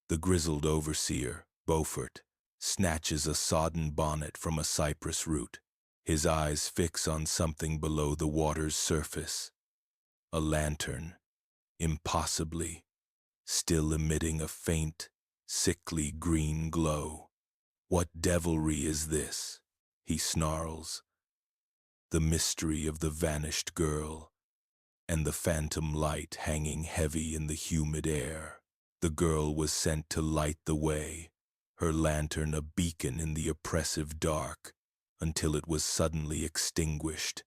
The grizzled overseer, Beaufort, snatches a sodden bonnet from a cypress root. His eyes fix on something below the water's surface. A lantern, impossibly, still emitting a faint, sickly green glow. What devilry is this? He snarls. The mystery of the vanished girl, and the phantom light hanging heavy in the humid air. The girl was sent to light the way, her lantern a beacon in the oppressive dark, until it was suddenly extinguished,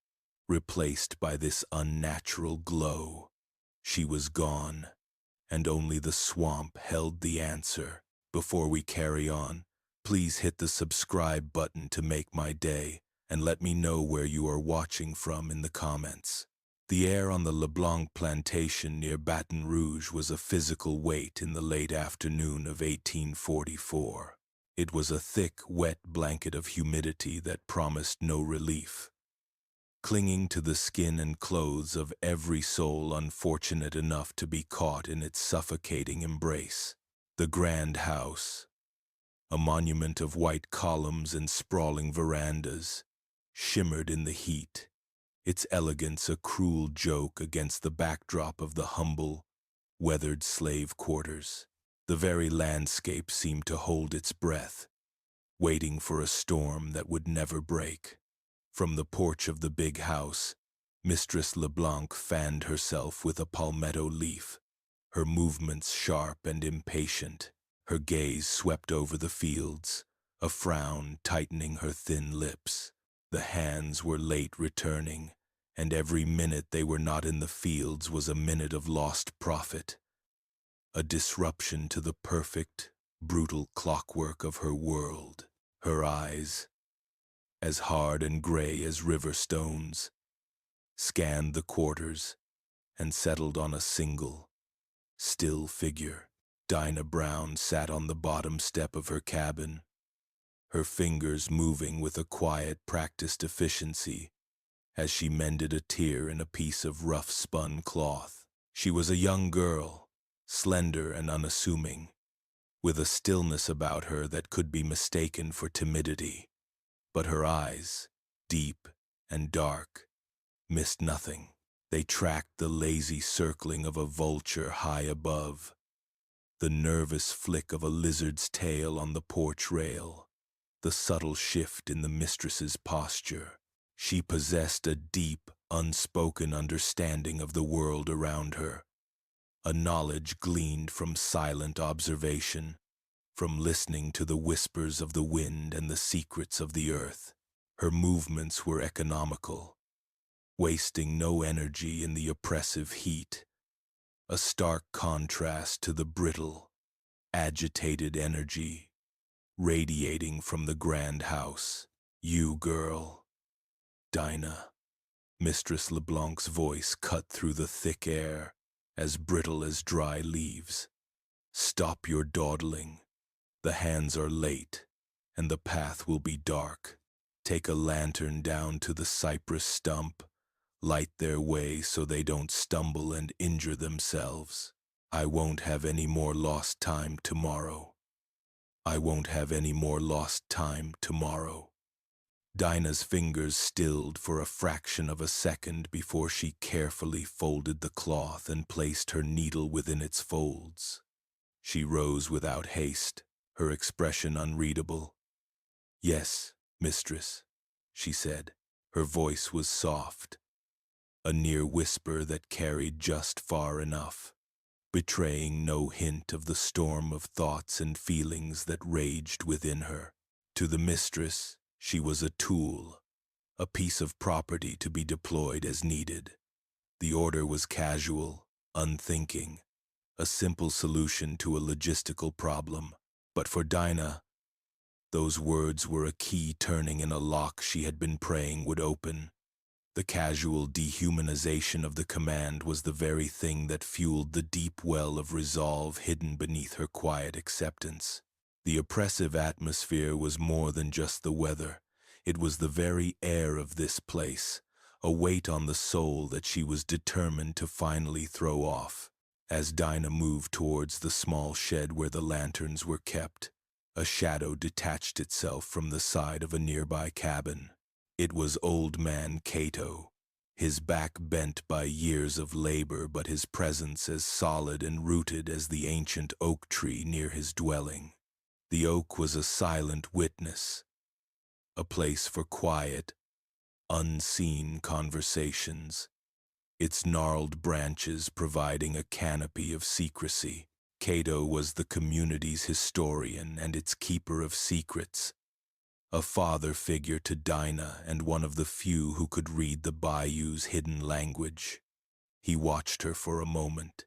replaced by this unnatural glow. She was gone, and only the swamp held the answer. Before we carry on, please hit the subscribe button to make my day, and let me know where you are watching from in the comments. The air on the LeBlanc plantation near Baton Rouge was a physical weight in the late afternoon of 1844. It was a thick, wet blanket of humidity that promised no relief, clinging to the skin and clothes of every soul unfortunate enough to be caught in its suffocating embrace. The grand house, a monument of white columns and sprawling verandas, shimmered in the heat, its elegance a cruel joke against the backdrop of the humble, weathered slave quarters. The very landscape seemed to hold its breath, waiting for a storm that would never break. From the porch of the big house, Mistress LeBlanc fanned herself with a palmetto leaf, her movements sharp and impatient. Her gaze swept over the fields, a frown tightening her thin lips. The hands were late returning, and every minute they were not in the fields was a minute of lost profit, a disruption to the perfect, brutal clockwork of her world. Her eyes, as hard and gray as river stones, scanned the quarters and settled on a single, still figure. Dinah Brown sat on the bottom step of her cabin, her fingers moving with a quiet, practiced efficiency as she mended a tear in a piece of rough-spun cloth. She was a young girl, slender and unassuming, with a stillness about her that could be mistaken for timidity. But her eyes, deep and dark, missed nothing. They tracked the lazy circling of a vulture high above, the nervous flick of a lizard's tail on the porch rail, the subtle shift in the mistress's posture. She possessed a deep, unspoken understanding of the world around her, a knowledge gleaned from silent observation, from listening to the whispers of the wind and the secrets of the earth. Her movements were economical, wasting no energy in the oppressive heat, a stark contrast to the brittle, agitated energy radiating from the grand house. "You, girl." Dinah. Mistress LeBlanc's voice cut through the thick air, as brittle as dry leaves. "Stop your dawdling. The hands are late, and the path will be dark. Take a lantern down to the cypress stump, light their way so they don't stumble and injure themselves. I won't have any more lost time tomorrow. I won't have any more lost time tomorrow." Dinah's fingers stilled for a fraction of a second before she carefully folded the cloth and placed her needle within its folds. She rose without haste, her expression unreadable. "Yes, mistress," she said. Her voice was soft, a near whisper that carried just far enough, betraying no hint of the storm of thoughts and feelings that raged within her. To the mistress, she was a tool, a piece of property to be deployed as needed. The order was casual, unthinking, a simple solution to a logistical problem. But for Dinah, those words were a key turning in a lock she had been praying would open. The casual dehumanization of the command was the very thing that fueled the deep well of resolve hidden beneath her quiet acceptance. The oppressive atmosphere was more than just the weather. It was the very air of this place, a weight on the soul that she was determined to finally throw off. As Dinah moved towards the small shed where the lanterns were kept, a shadow detached itself from the side of a nearby cabin. It was Old Man Cato, his back bent by years of labor but his presence as solid and rooted as the ancient oak tree near his dwelling. The oak was a silent witness, a place for quiet, unseen conversations, its gnarled branches providing a canopy of secrecy. Cato was the community's historian and its keeper of secrets, a father figure to Dinah and one of the few who could read the Bayou's hidden language. He watched her for a moment,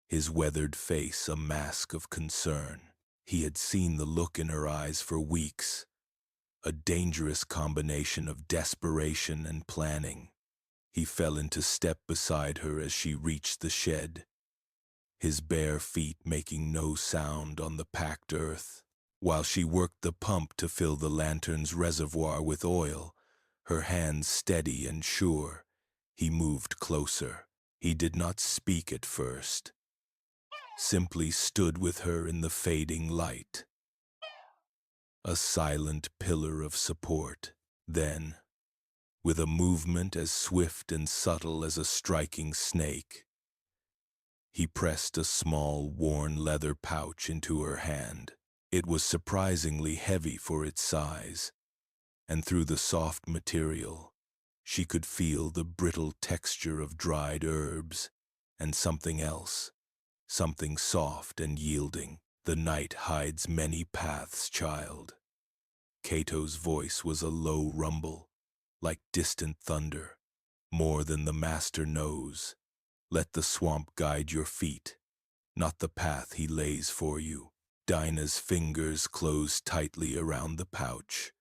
his weathered face a mask of concern. He had seen the look in her eyes for weeks, a dangerous combination of desperation and planning. He fell into step beside her as she reached the shed, his bare feet making no sound on the packed earth. While she worked the pump to fill the lantern's reservoir with oil, her hands steady and sure, he moved closer. He did not speak at first, simply stood with her in the fading light, a silent pillar of support. Then, with a movement as swift and subtle as a striking snake, he pressed a small, worn leather pouch into her hand. It was surprisingly heavy for its size, and through the soft material, she could feel the brittle texture of dried herbs and something else, something soft and yielding. The night hides many paths, child. Cato's voice was a low rumble, like distant thunder. More than the master knows. Let the swamp guide your feet, not the path he lays for you. Dinah's fingers closed tightly around the pouch.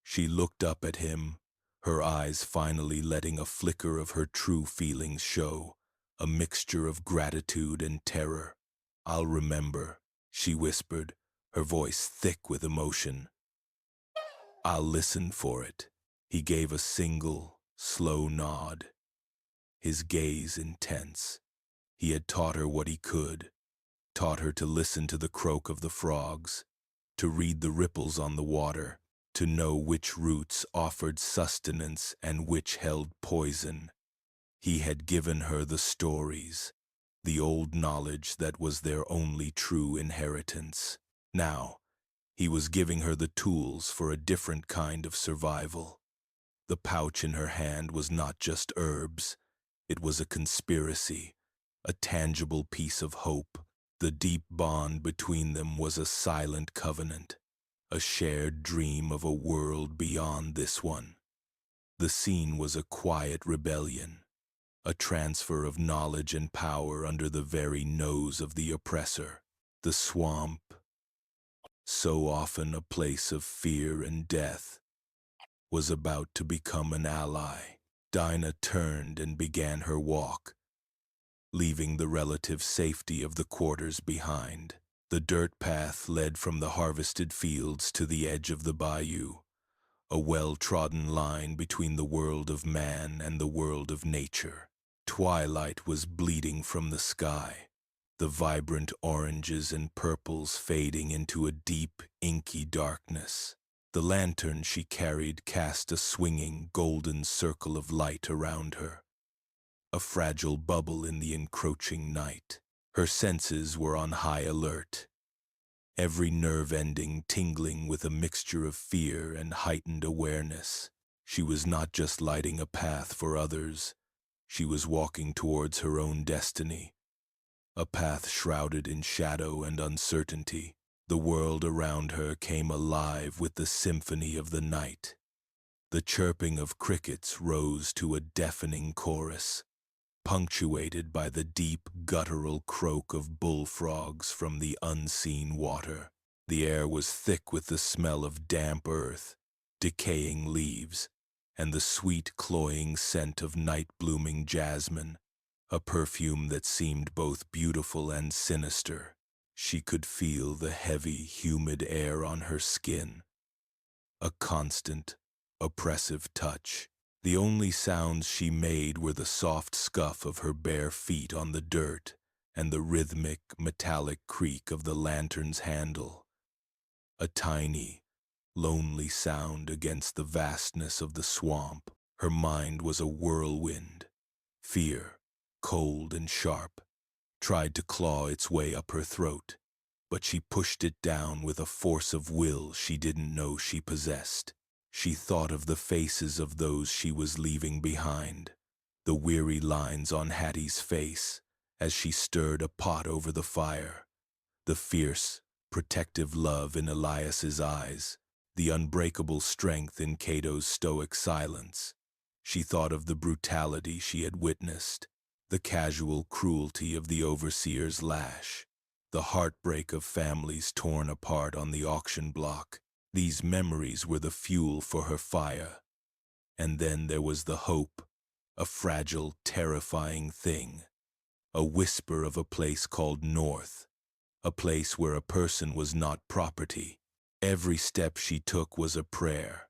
She looked up at him, her eyes finally letting a flicker of her true feelings show, a mixture of gratitude and terror. "I'll remember," she whispered, her voice thick with emotion. "I'll listen for it." He gave a single, slow nod, his gaze intense. He had taught her what he could, taught her to listen to the croak of the frogs, to read the ripples on the water, to know which roots offered sustenance and which held poison. He had given her the stories, the old knowledge that was their only true inheritance. Now, he was giving her the tools for a different kind of survival. The pouch in her hand was not just herbs, it was a conspiracy, a tangible piece of hope. The deep bond between them was a silent covenant, a shared dream of a world beyond this one. The scene was a quiet rebellion, a transfer of knowledge and power under the very nose of the oppressor. The swamp, so often a place of fear and death, was about to become an ally. Dinah turned and began her walk, leaving the relative safety of the quarters behind. The dirt path led from the harvested fields to the edge of the bayou, a well-trodden line between the world of man and the world of nature. Twilight was bleeding from the sky, the vibrant oranges and purples fading into a deep, inky darkness. The lantern she carried cast a swinging, golden circle of light around her, a fragile bubble in the encroaching night. Her senses were on high alert, every nerve ending tingling with a mixture of fear and heightened awareness. She was not just lighting a path for others, she was walking towards her own destiny, a path shrouded in shadow and uncertainty. The world around her came alive with the symphony of the night. The chirping of crickets rose to a deafening chorus, punctuated by the deep guttural croak of bullfrogs from the unseen water. The air was thick with the smell of damp earth, decaying leaves, and the sweet cloying scent of night-blooming jasmine, a perfume that seemed both beautiful and sinister. She could feel the heavy, humid air on her skin, a constant, oppressive touch. The only sounds she made were the soft scuff of her bare feet on the dirt and the rhythmic, metallic creak of the lantern's handle. A tiny, lonely sound against the vastness of the swamp. Her mind was a whirlwind. Fear, cold and sharp, tried to claw its way up her throat, but she pushed it down with a force of will she didn't know she possessed. She thought of the faces of those she was leaving behind, the weary lines on Hattie's face as she stirred a pot over the fire, the fierce, protective love in Elias's eyes, the unbreakable strength in Cato's stoic silence. She thought of the brutality she had witnessed, the casual cruelty of the overseer's lash, the heartbreak of families torn apart on the auction block. These memories were the fuel for her fire. And then there was the hope, a fragile, terrifying thing, a whisper of a place called North, a place where a person was not property. Every step she took was a prayer,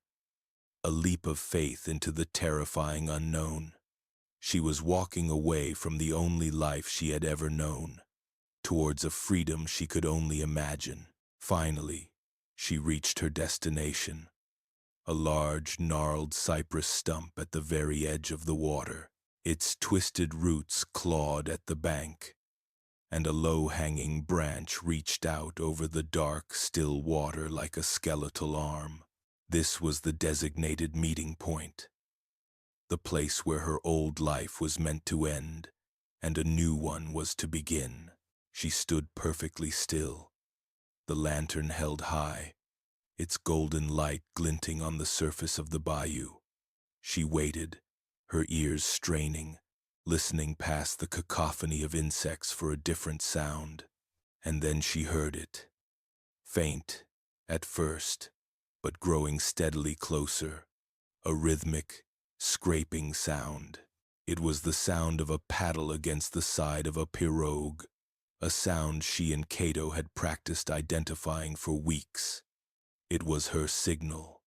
a leap of faith into the terrifying unknown. She was walking away from the only life she had ever known, towards a freedom she could only imagine. Finally, she reached her destination, a large, gnarled cypress stump at the very edge of the water. Its twisted roots clawed at the bank, and a low-hanging branch reached out over the dark, still water like a skeletal arm. This was the designated meeting point, the place where her old life was meant to end, and a new one was to begin. She stood perfectly still, the lantern held high, its golden light glinting on the surface of the bayou. She waited, her ears straining, listening past the cacophony of insects for a different sound. And then she heard it. Faint, at first, but growing steadily closer. A rhythmic, scraping sound. It was the sound of a paddle against the side of a pirogue, a sound she and Cato had practiced identifying for weeks. It was her signal.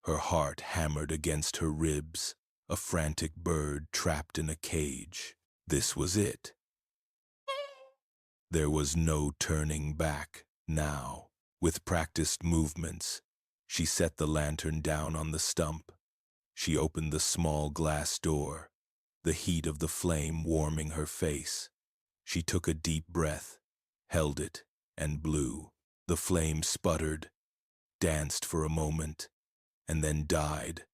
Her heart hammered against her ribs, a frantic bird trapped in a cage. This was it. There was no turning back now. With practiced movements, she set the lantern down on the stump. She opened the small glass door, the heat of the flame warming her face. She took a deep breath, held it, and blew. The flame sputtered, danced for a moment, and then died,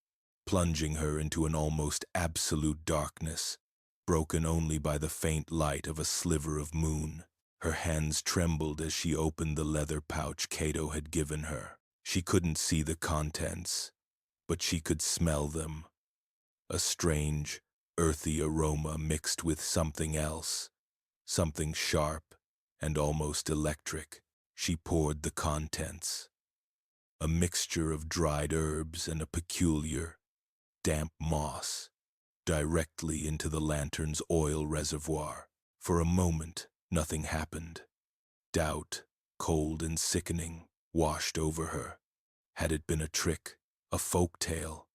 plunging her into an almost absolute darkness, broken only by the faint light of a sliver of moon. Her hands trembled as she opened the leather pouch Cato had given her. She couldn't see the contents, but she could smell them. A strange, earthy aroma mixed with something else, something sharp and almost electric. She poured the contents, a mixture of dried herbs and a peculiar, damp moss, directly into the lantern's oil reservoir. For a moment, nothing happened. Doubt, cold and sickening, washed over her. Had it been a trick, a folk tale?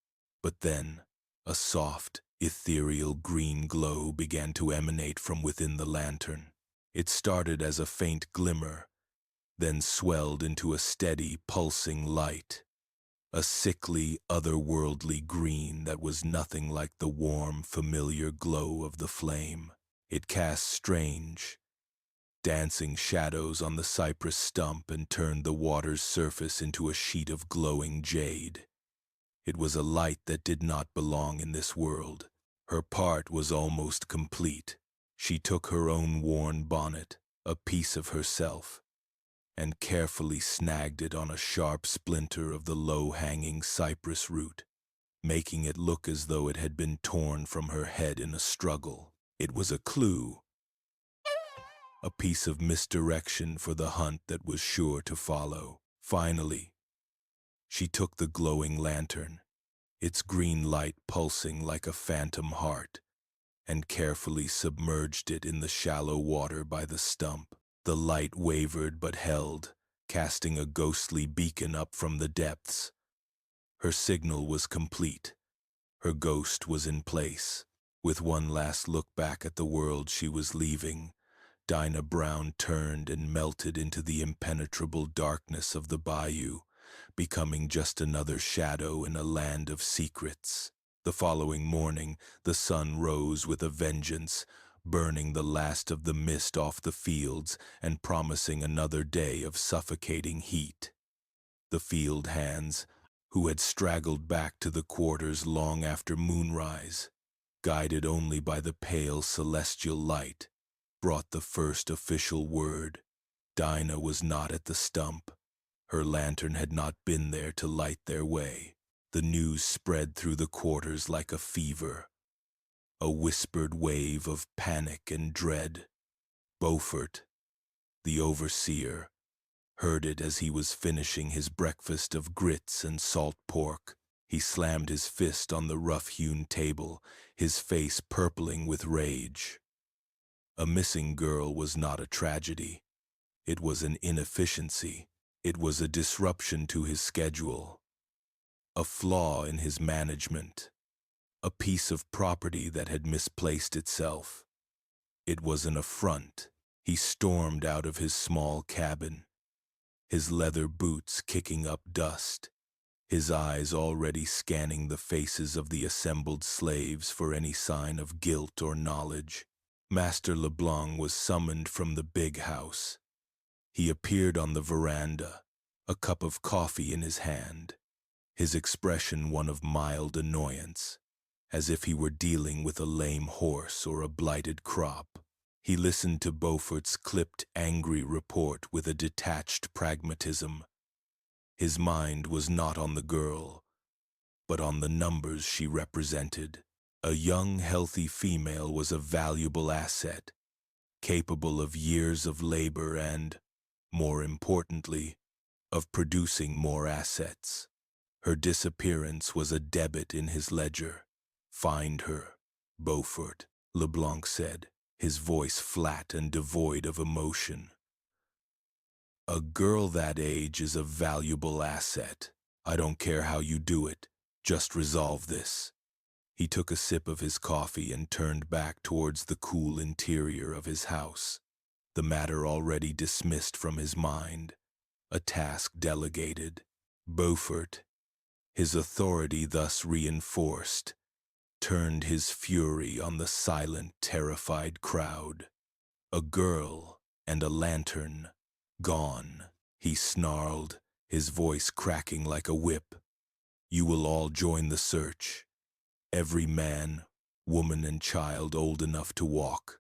But then, a soft, ethereal green glow began to emanate from within the lantern. It started as a faint glimmer, then swelled into a steady, pulsing light. A sickly, otherworldly green that was nothing like the warm, familiar glow of the flame. It cast strange, dancing shadows on the cypress stump and turned the water's surface into a sheet of glowing jade. It was a light that did not belong in this world. Her part was almost complete. She took her own worn bonnet, a piece of herself, and carefully snagged it on a sharp splinter of the low-hanging cypress root, making it look as though it had been torn from her head in a struggle. It was a clue, a piece of misdirection for the hunt that was sure to follow. Finally, she took the glowing lantern, its green light pulsing like a phantom heart, and carefully submerged it in the shallow water by the stump. The light wavered but held, casting a ghostly beacon up from the depths. Her signal was complete. Her ghost was in place. With one last look back at the world she was leaving, Dinah Brown turned and melted into the impenetrable darkness of the bayou, becoming just another shadow in a land of secrets. The following morning, the sun rose with a vengeance, burning the last of the mist off the fields and promising another day of suffocating heat. The field hands, who had straggled back to the quarters long after moonrise, guided only by the pale celestial light, brought the first official word. Dinah was not at the stump. Her lantern had not been there to light their way. The news spread through the quarters like a fever, a whispered wave of panic and dread. Beaufort, the overseer, heard it as he was finishing his breakfast of grits and salt pork. He slammed his fist on the rough-hewn table, his face purpling with rage. A missing girl was not a tragedy. It was an inefficiency. It was a disruption to his schedule, a flaw in his management, a piece of property that had misplaced itself. It was an affront. He stormed out of his small cabin, his leather boots kicking up dust, his eyes already scanning the faces of the assembled slaves for any sign of guilt or knowledge. Master LeBlanc was summoned from the big house. He appeared on the veranda, a cup of coffee in his hand, his expression one of mild annoyance, as if he were dealing with a lame horse or a blighted crop. He listened to Beaufort's clipped, angry report with a detached pragmatism. His mind was not on the girl, but on the numbers she represented. A young, healthy female was a valuable asset, capable of years of labor and, more importantly, of producing more assets. Her disappearance was a debit in his ledger. "Find her, Beaufort," LeBlanc said, his voice flat and devoid of emotion. "A girl that age is a valuable asset. I don't care how you do it. Just resolve this." He took a sip of his coffee and turned back towards the cool interior of his house, the matter already dismissed from his mind, a task delegated. Beaufort, his authority thus reinforced, turned his fury on the silent, terrified crowd. A girl and a lantern, gone, he snarled, his voice cracking like a whip. "You will all join the search. Every man, woman, and child old enough to walk.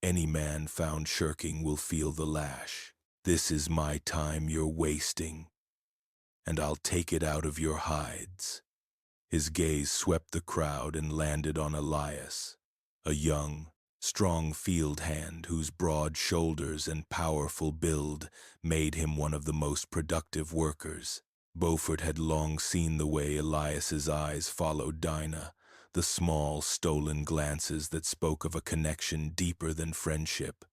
Any man found shirking will feel the lash. This is my time you're wasting, and I'll take it out of your hides." His gaze swept the crowd and landed on Elias, a young, strong field hand whose broad shoulders and powerful build made him one of the most productive workers. Beaufort had long seen the way Elias's eyes followed Dinah, the small, stolen glances that spoke of a connection deeper than friendship.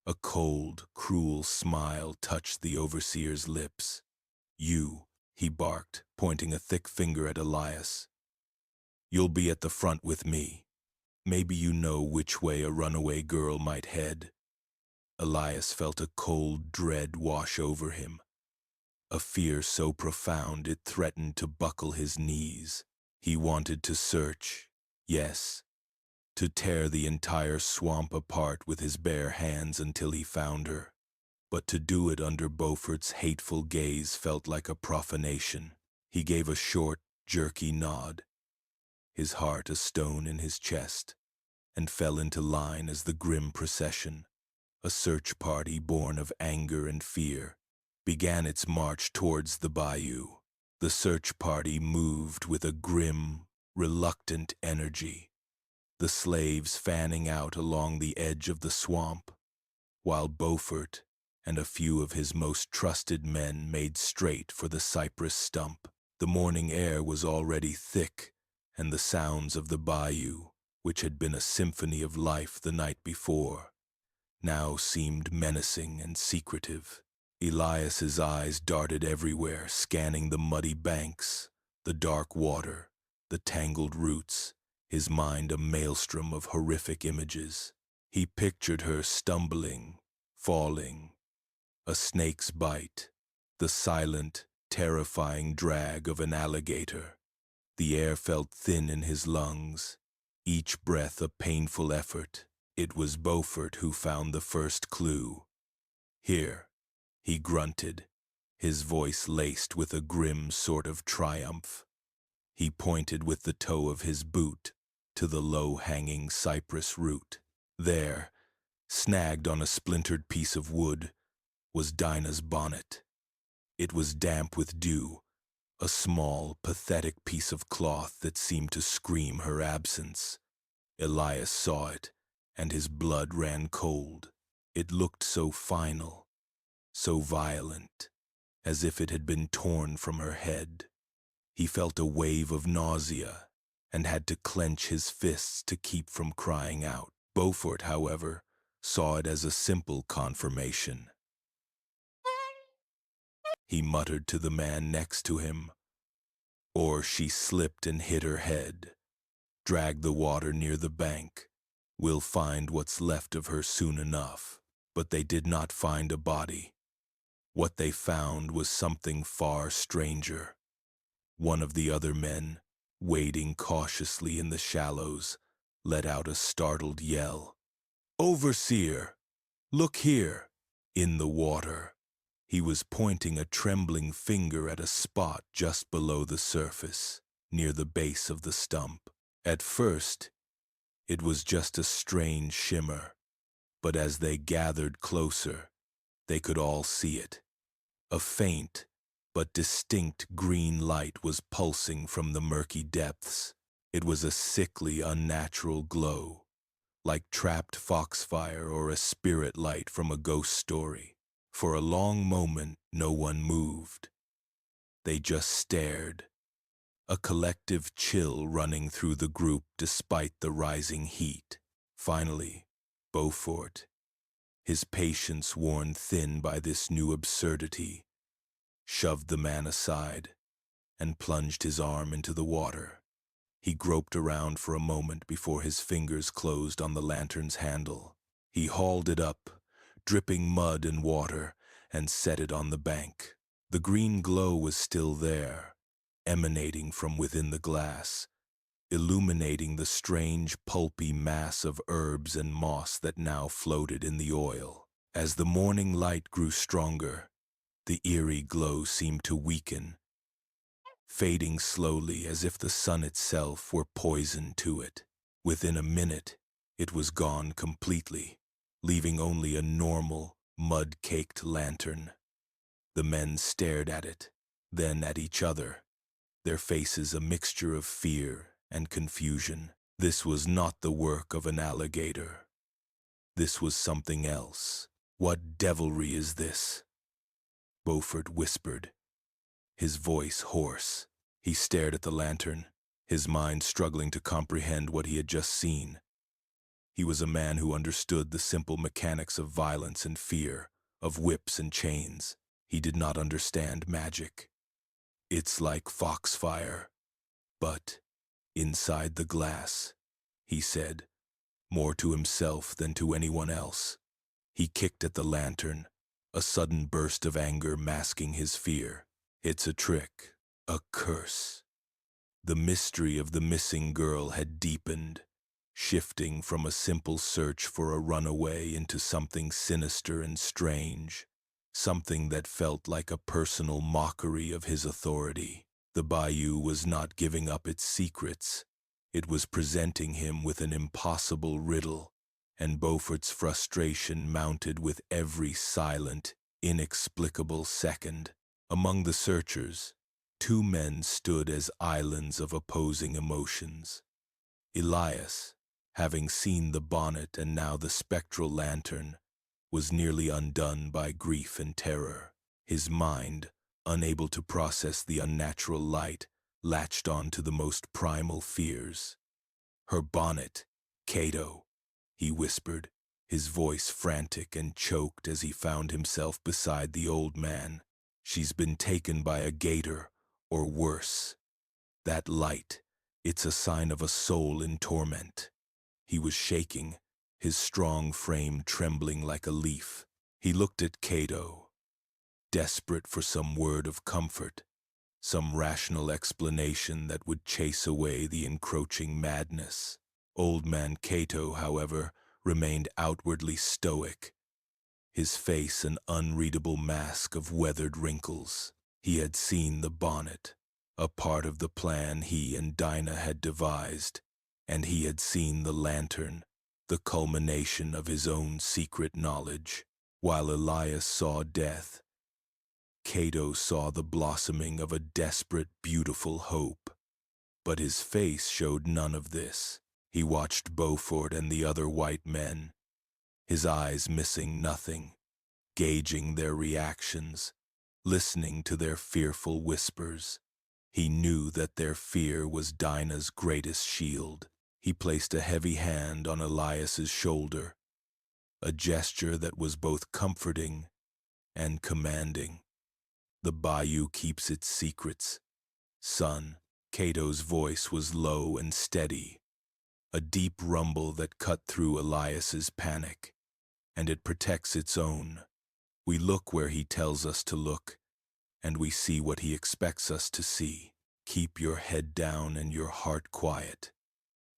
A cold, cruel smile touched the overseer's lips. "You," he barked, pointing a thick finger at Elias. "You'll be at the front with me. Maybe you know which way a runaway girl might head." Elias felt a cold dread wash over him, a fear so profound it threatened to buckle his knees. He wanted to search, yes, to tear the entire swamp apart with his bare hands until he found her. But to do it under Beaufort's hateful gaze felt like a profanation. He gave a short, jerky nod, his heart a stone in his chest, and fell into line as the grim procession, a search party born of anger and fear, began its march towards the bayou. The search party moved with a grim, reluctant energy, the slaves fanning out along the edge of the swamp, while Beaufort and a few of his most trusted men made straight for the cypress stump. The morning air was already thick, and the sounds of the bayou, which had been a symphony of life the night before, now seemed menacing and secretive. Elias's eyes darted everywhere, scanning the muddy banks, the dark water, the tangled roots, his mind a maelstrom of horrific images. He pictured her stumbling, falling, a snake's bite, the silent, terrifying drag of an alligator. The air felt thin in his lungs, each breath a painful effort. It was Beaufort who found the first clue. "Here," he grunted, his voice laced with a grim sort of triumph. He pointed with the toe of his boot to the low-hanging cypress root. There, snagged on a splintered piece of wood, was Dinah's bonnet. It was damp with dew, a small, pathetic piece of cloth that seemed to scream her absence. Elias saw it, and his blood ran cold. It looked so final, so violent, as if it had been torn from her head. He felt a wave of nausea and had to clench his fists to keep from crying out. Beaufort, however, saw it as a simple confirmation. He muttered to the man next to him, "Or she slipped and hit her head. Drag the water near the bank. We'll find what's left of her soon enough." But they did not find a body. What they found was something far stranger. One of the other men, wading cautiously in the shallows, let out a startled yell. "Overseer! Look here!" In the water. He was pointing a trembling finger at a spot just below the surface, near the base of the stump. At first, it was just a strange shimmer, but as they gathered closer, they could all see it. A faint but distinct green light was pulsing from the murky depths. It was a sickly, unnatural glow, like trapped foxfire or a spirit light from a ghost story. For a long moment, no one moved. They just stared, a collective chill running through the group despite the rising heat. Finally, Beaufort, his patience worn thin by this new absurdity, shoved the man aside and plunged his arm into the water. He groped around for a moment before his fingers closed on the lantern's handle. He hauled it up, dripping mud and water, and set it on the bank. The green glow was still there, emanating from within the glass, illuminating the strange, pulpy mass of herbs and moss that now floated in the oil. As the morning light grew stronger, the eerie glow seemed to weaken, fading slowly as if the sun itself were poison to it. Within a minute, it was gone completely, leaving only a normal, mud-caked lantern. The men stared at it, then at each other, their faces a mixture of fear and confusion. This was not the work of an alligator. This was something else. "What devilry is this?" Beaufort whispered, his voice hoarse. He stared at the lantern, his mind struggling to comprehend what he had just seen. He was a man who understood the simple mechanics of violence and fear, of whips and chains. He did not understand magic. "It's like foxfire, but inside the glass," he said, more to himself than to anyone else. He kicked at the lantern, a sudden burst of anger masking his fear. "It's a trick, a curse." The mystery of the missing girl had deepened, shifting from a simple search for a runaway into something sinister and strange, something that felt like a personal mockery of his authority. The Bayou was not giving up its secrets. It was presenting him with an impossible riddle, and Beaufort's frustration mounted with every silent, inexplicable second. Among the searchers, two men stood as islands of opposing emotions. Elias, having seen the bonnet and now the spectral lantern, was nearly undone by grief and terror. His mind, unable to process the unnatural light, latched on to the most primal fears. "Her bonnet, Cato," he whispered, his voice frantic and choked as he found himself beside the old man. "She's been taken by a gator, or worse. That light, It's a sign of a soul in torment. He was shaking, his strong frame trembling like a leaf. He looked at Cato, desperate for some word of comfort, some rational explanation that would chase away the encroaching madness. Old man Cato, however, remained outwardly stoic, his face an unreadable mask of weathered wrinkles. He had seen the bonnet, a part of the plan he and Dinah had devised, and he had seen the lantern, the culmination of his own secret knowledge. While Elias saw death, Cato saw the blossoming of a desperate, beautiful hope. But his face showed none of this. He watched Beaufort and the other white men, his eyes missing nothing, gauging their reactions, listening to their fearful whispers. He knew that their fear was Dinah's greatest shield. He placed a heavy hand on Elias's shoulder, a gesture that was both comforting and commanding. The Bayou keeps its secrets, son. Cato's voice was low and steady, a deep rumble that cut through Elias's panic, and it protects its own. We look where he tells us to look, and we see what he expects us to see. Keep your head down and your heart quiet.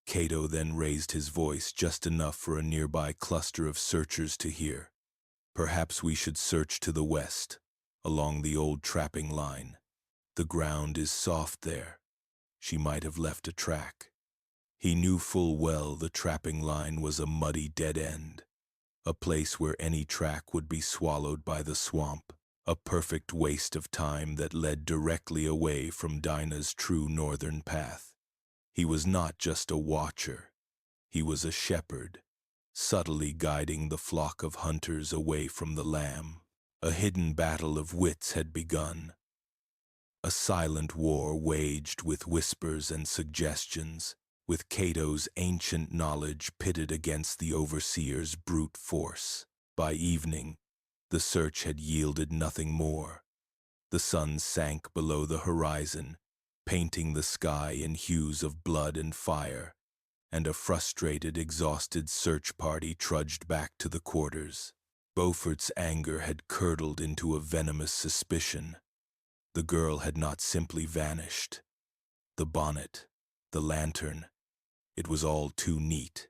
Cato then raised his voice just enough for a nearby cluster of searchers to hear. Perhaps we should search to the west, along the old trapping line. The ground is soft there. She might have left a track. He knew full well the trapping line was a muddy dead end, a place where any track would be swallowed by the swamp, a perfect waste of time that led directly away from Dinah's true northern path. He was not just a watcher, he was a shepherd, subtly guiding the flock of hunters away from the lamb. A hidden battle of wits had begun, a silent war waged with whispers and suggestions, with Cato's ancient knowledge pitted against the overseer's brute force. By evening, the search had yielded nothing more. The sun sank below the horizon, painting the sky in hues of blood and fire, and a frustrated, exhausted search party trudged back to the quarters. Beaufort's anger had curdled into a venomous suspicion. The girl had not simply vanished. The bonnet, the lantern, it was all too neat,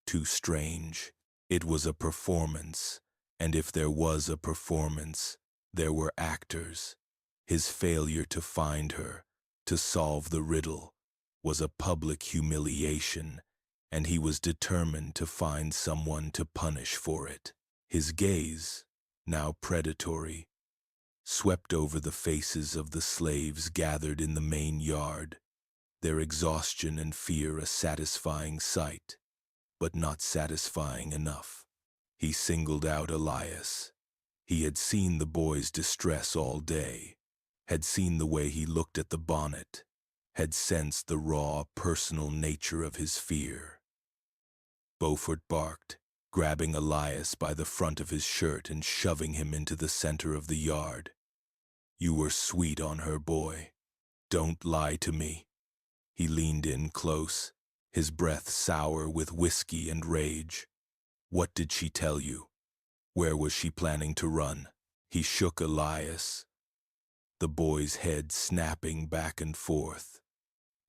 too strange. It was a performance, and if there was a performance, there were actors. His failure to find her, to solve the riddle, was a public humiliation, and he was determined to find someone to punish for it. His gaze, now predatory, swept over the faces of the slaves gathered in the main yard, their exhaustion and fear a satisfying sight, but not satisfying enough. He singled out Elias. He had seen the boy's distress all day, had seen the way he looked at the bonnet, had sensed the raw, personal nature of his fear. Beaufort barked, grabbing Elias by the front of his shirt and shoving him into the center of the yard. "You were sweet on her, boy. Don't lie to me." He leaned in close, his breath sour with whiskey and rage. "What did she tell you? Where was she planning to run?" He shook Elias, the boy's head snapping back and forth.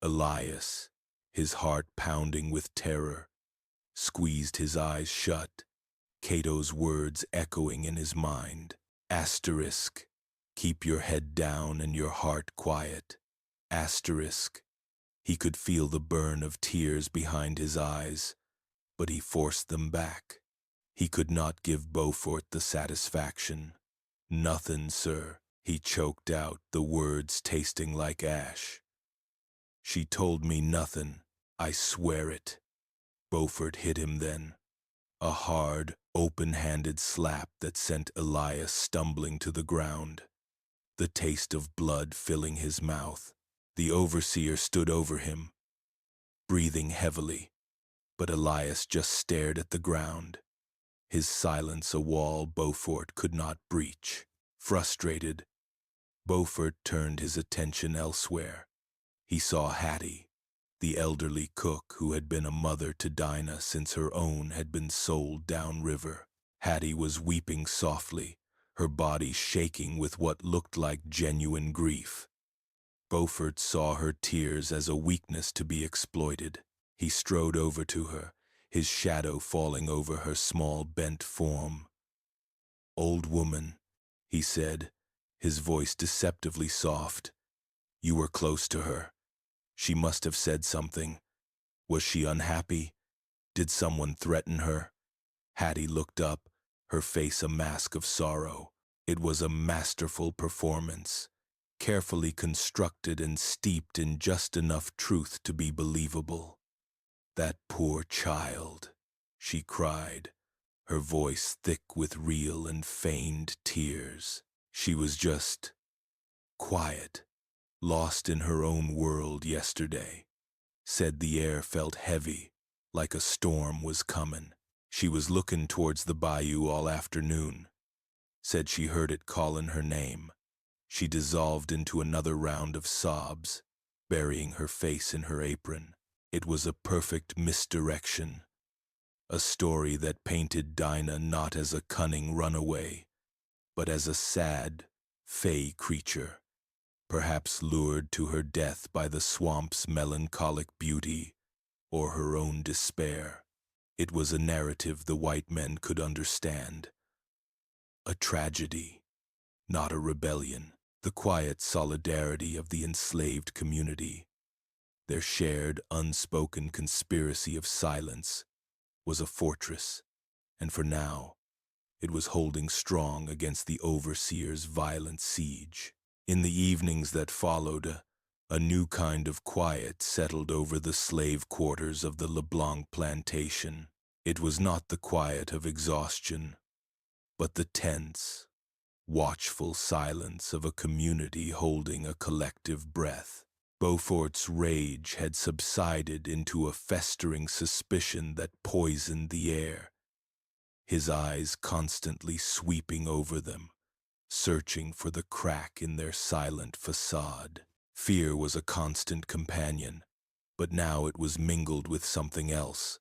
Elias, his heart pounding with terror, squeezed his eyes shut, Cato's words echoing in his mind. Asterisk. Keep your head down and your heart quiet. Asterisk. He could feel the burn of tears behind his eyes, but he forced them back. He could not give Beaufort the satisfaction. "Nothin', sir," he choked out, the words tasting like ash. "She told me nothin', I swear it." Beaufort hit him then, a hard, open-handed slap that sent Elias stumbling to the ground, the taste of blood filling his mouth. The overseer stood over him, breathing heavily, but Elias just stared at the ground, his silence a wall Beaufort could not breach. Frustrated, Beaufort turned his attention elsewhere. He saw Hattie, the elderly cook who had been a mother to Dinah since her own had been sold downriver. Hattie was weeping softly, her body shaking with what looked like genuine grief. Beaufort saw her tears as a weakness to be exploited. He strode over to her, his shadow falling over her small bent form. "Old woman," he said, his voice deceptively soft, "you were close to her. She must have said something. Was she unhappy? Did someone threaten her?" Hattie looked up, her face a mask of sorrow. It was a masterful performance, carefully constructed and steeped in just enough truth to be believable. "That poor child," she cried, her voice thick with real and feigned tears. "She was just quiet, lost in her own world yesterday. Said the air felt heavy, like a storm was comin'. She was lookin' towards the bayou all afternoon. Said she heard it callin' her name. She dissolved into another round of sobs, burying her face in her apron. It was a perfect misdirection, a story that painted Dinah not as a cunning runaway, but as a sad, fey creature, perhaps lured to her death by the swamp's melancholic beauty or her own despair. It was a narrative the white men could understand. A tragedy, not a rebellion. The quiet solidarity of the enslaved community, their shared, unspoken conspiracy of silence, was a fortress, and for now, it was holding strong against the overseer's violent siege. In the evenings that followed, a new kind of quiet settled over the slave quarters of the LeBlanc plantation. It was not the quiet of exhaustion, but the tense, watchful silence of a community holding a collective breath. Beaufort's rage had subsided into a festering suspicion that poisoned the air, his eyes constantly sweeping over them, searching for the crack in their silent facade. Fear was a constant companion, but now it was mingled with something else,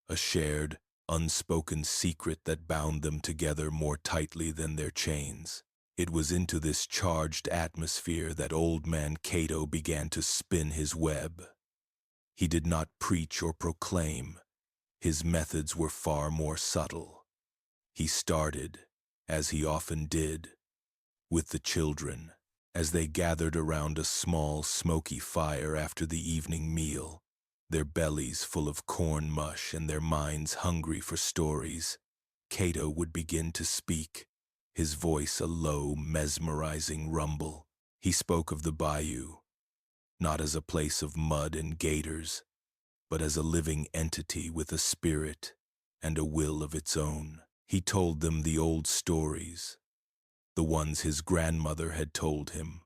a shared, unspoken secret that bound them together more tightly than their chains. It was into this charged atmosphere that old man Cato began to spin his web. He did not preach or proclaim. His methods were far more subtle. He started, as he often did, with the children, as they gathered around a small, smoky fire after the evening meal, their bellies full of corn mush and their minds hungry for stories. Cato would begin to speak, his voice a low, mesmerizing rumble. He spoke of the bayou, not as a place of mud and gators, but as a living entity with a spirit and a will of its own. He told them the old stories, the ones his grandmother had told him,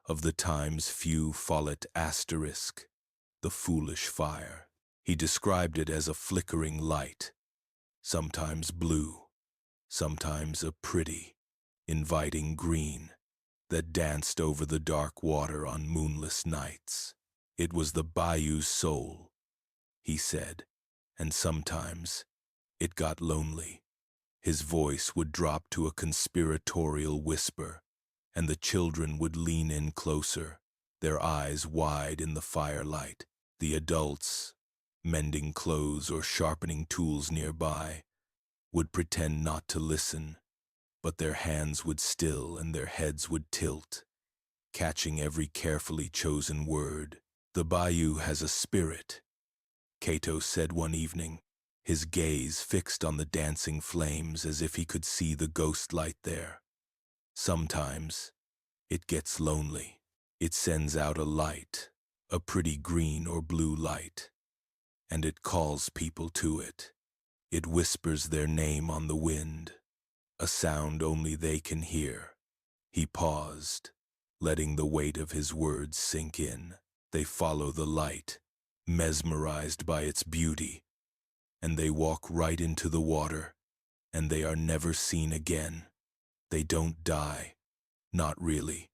of the times few follett asterisk, the foolish fire. He described it as a flickering light, sometimes blue, sometimes a pretty, inviting green, that danced over the dark water on moonless nights. It was the bayou's soul, he said, and sometimes it got lonely. His voice would drop to a conspiratorial whisper, and the children would lean in closer, their eyes wide in the firelight. The adults, mending clothes or sharpening tools nearby, would pretend not to listen, but their hands would still and their heads would tilt, catching every carefully chosen word. "The bayou has a spirit," Cato said one evening, his gaze fixed on the dancing flames as if he could see the ghost light there. "Sometimes it gets lonely. It sends out a light, a pretty green or blue light, and it calls people to it. It whispers their name on the wind, a sound only they can hear." He paused, letting the weight of his words sink in. "They follow the light, mesmerized by its beauty, and they walk right into the water, and they are never seen again. They don't die, not really.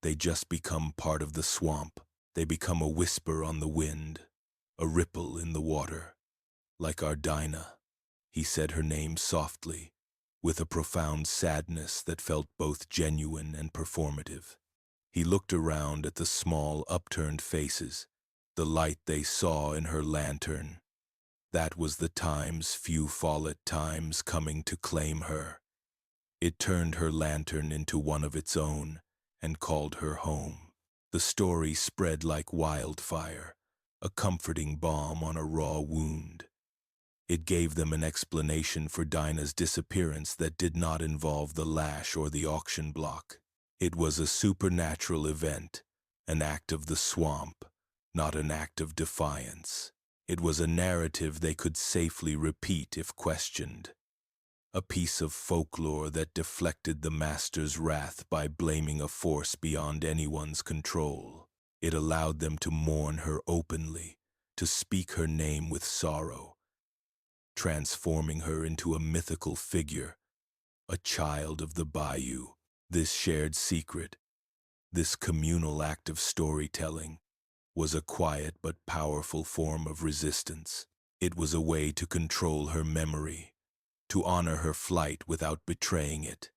They just become part of the swamp. They become a whisper on the wind, a ripple in the water. Like our Dinah, he said her name softly, with a profound sadness that felt both genuine and performative. He looked around at the small, upturned faces, the light they saw in her lantern. That was the time's few fallen times coming to claim her. It turned her lantern into one of its own and called her home. The story spread like wildfire, a comforting balm on a raw wound. It gave them an explanation for Dinah's disappearance that did not involve the lash or the auction block. It was a supernatural event, an act of the swamp, not an act of defiance. It was a narrative they could safely repeat if questioned. A piece of folklore that deflected the master's wrath by blaming a force beyond anyone's control. It allowed them to mourn her openly, to speak her name with sorrow, transforming her into a mythical figure, a child of the Bayou. This shared secret, this communal act of storytelling, was a quiet but powerful form of resistance. It was a way to control her memory, to honor her flight without betraying it,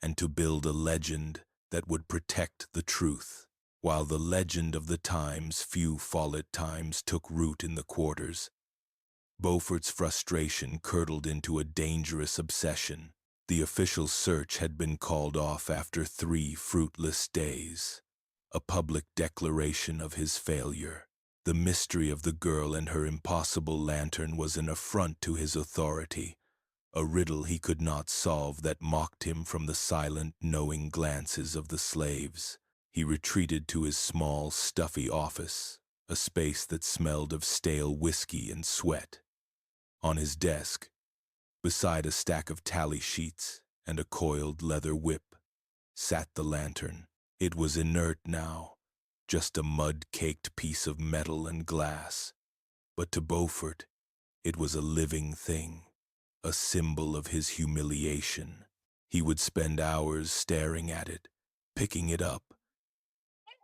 and to build a legend that would protect the truth. While the legend of the time's few fallen times took root in the quarters, Beaufort's frustration curdled into a dangerous obsession. The official search had been called off after 3 fruitless days, a public declaration of his failure. The mystery of the girl and her impossible lantern was an affront to his authority, a riddle he could not solve that mocked him from the silent, knowing glances of the slaves. He retreated to his small, stuffy office, a space that smelled of stale whiskey and sweat. On his desk, beside a stack of tally sheets and a coiled leather whip, sat the lantern. It was inert now, just a mud-caked piece of metal and glass. But to Beaufort, it was a living thing, a symbol of his humiliation. He would spend hours staring at it, picking it up,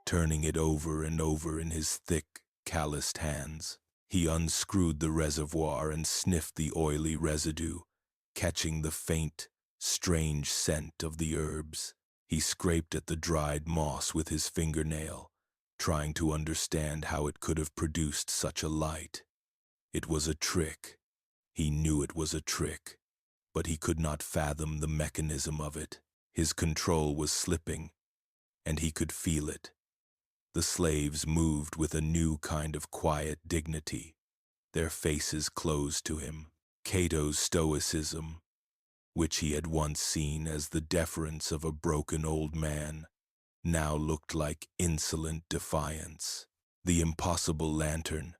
turning it over and over in his thick, calloused hands. He unscrewed the reservoir and sniffed the oily residue, catching the faint, strange scent of the herbs. He scraped at the dried moss with his fingernail, trying to understand how it could have produced such a light. It was a trick. He knew it was a trick, but he could not fathom the mechanism of it. His control was slipping, and he could feel it. The slaves moved with a new kind of quiet dignity, their faces closed to him. Cato's stoicism, which he had once seen as the deference of a broken old man, now looked like insolent defiance. The impossible lantern,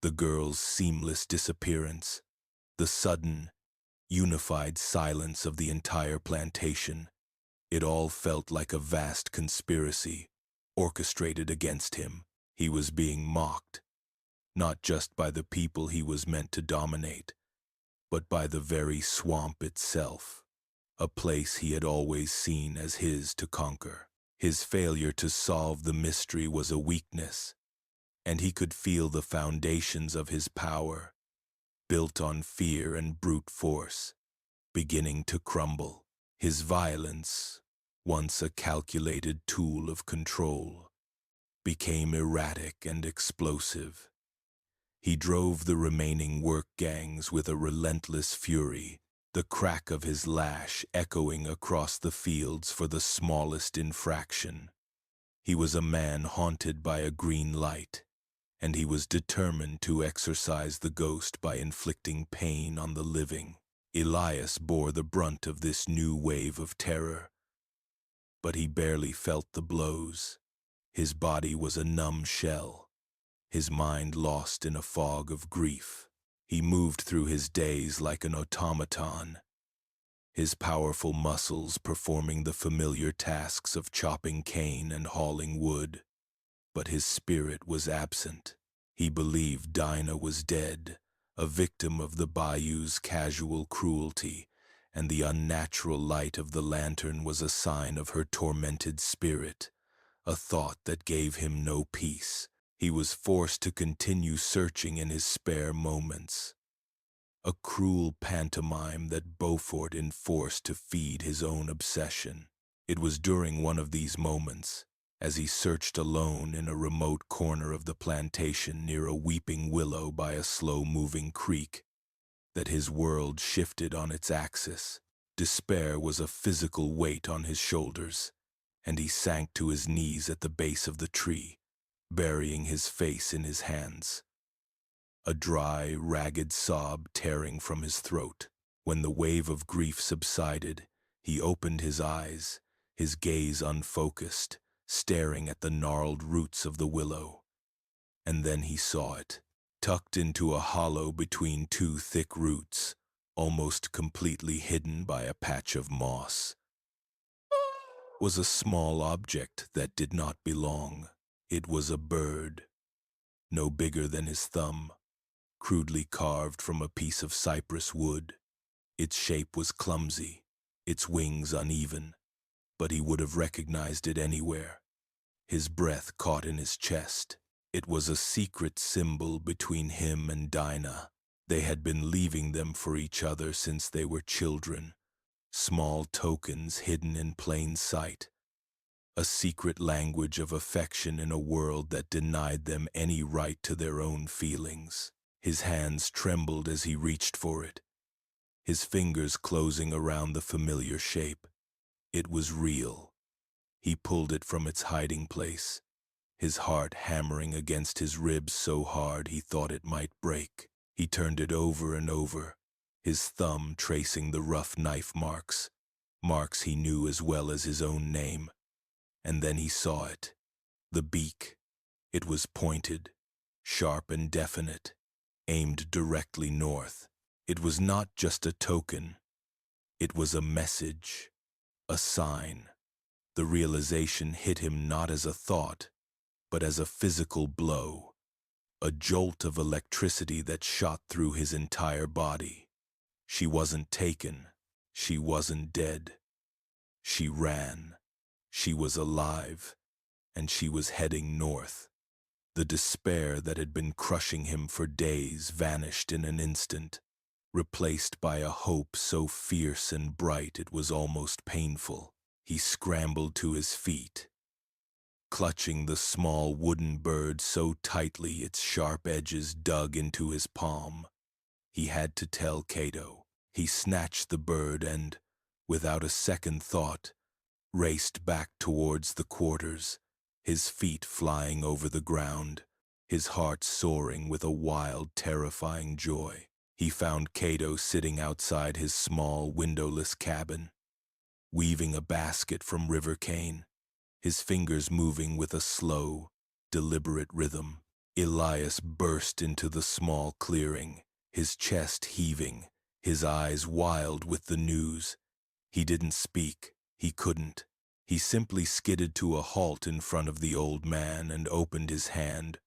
the girl's seamless disappearance, the sudden, unified silence of the entire plantation, it all felt like a vast conspiracy, orchestrated against him. He was being mocked, not just by the people he was meant to dominate, but by the very swamp itself, a place he had always seen as his to conquer. His failure to solve the mystery was a weakness, and he could feel the foundations of his power, built on fear and brute force, beginning to crumble. His violence, once a calculated tool of control, became erratic and explosive. He drove the remaining work gangs with a relentless fury, the crack of his lash echoing across the fields for the smallest infraction. He was a man haunted by a green light, and he was determined to exorcise the ghost by inflicting pain on the living. Elias bore the brunt of this new wave of terror, but he barely felt the blows. His body was a numb shell, his mind lost in a fog of grief. He moved through his days like an automaton, his powerful muscles performing the familiar tasks of chopping cane and hauling wood. But his spirit was absent. He believed Dinah was dead, a victim of the Bayou's casual cruelty, and the unnatural light of the lantern was a sign of her tormented spirit, a thought that gave him no peace. He was forced to continue searching in his spare moments. A cruel pantomime that Beaufort enforced to feed his own obsession. It was during one of these moments, as he searched alone in a remote corner of the plantation near a weeping willow by a slow-moving creek, that his world shifted on its axis. Despair was a physical weight on his shoulders, and he sank to his knees at the base of the tree, burying his face in his hands. A dry, ragged sob tearing from his throat. When the wave of grief subsided, he opened his eyes, his gaze unfocused, staring at the gnarled roots of the willow. And then he saw it, tucked into a hollow between two thick roots, almost completely hidden by a patch of moss, was a small object that did not belong. It was a bird, no bigger than his thumb, crudely carved from a piece of cypress wood. Its shape was clumsy, its wings uneven, but he would have recognized it anywhere. His breath caught in his chest. It was a secret symbol between him and Dinah. They had been leaving them for each other since they were children, small tokens hidden in plain sight. A secret language of affection in a world that denied them any right to their own feelings. His hands trembled as he reached for it, his fingers closing around the familiar shape. It was real. He pulled it from its hiding place, his heart hammering against his ribs so hard he thought it might break. He turned it over and over, his thumb tracing the rough knife marks, marks he knew as well as his own name. And then he saw it, the beak. It was pointed, sharp and definite, aimed directly north. It was not just a token. It was a message, a sign. The realization hit him not as a thought, but as a physical blow, a jolt of electricity that shot through his entire body. She wasn't taken. She wasn't dead. She ran. She was alive, and she was heading north. The despair that had been crushing him for days vanished in an instant, replaced by a hope so fierce and bright it was almost painful. He scrambled to his feet, clutching the small wooden bird so tightly its sharp edges dug into his palm. He had to tell Cato. He snatched the bird and, without a second thought, raced back towards the quarters, his feet flying over the ground, his heart soaring with a wild, terrifying joy. He found Cato sitting outside his small, windowless cabin, weaving a basket from river cane, his fingers moving with a slow, deliberate rhythm. Elias burst into the small clearing, his chest heaving, his eyes wild with the news. He didn't speak. He couldn't. He simply skidded to a halt in front of the old man and opened his hand,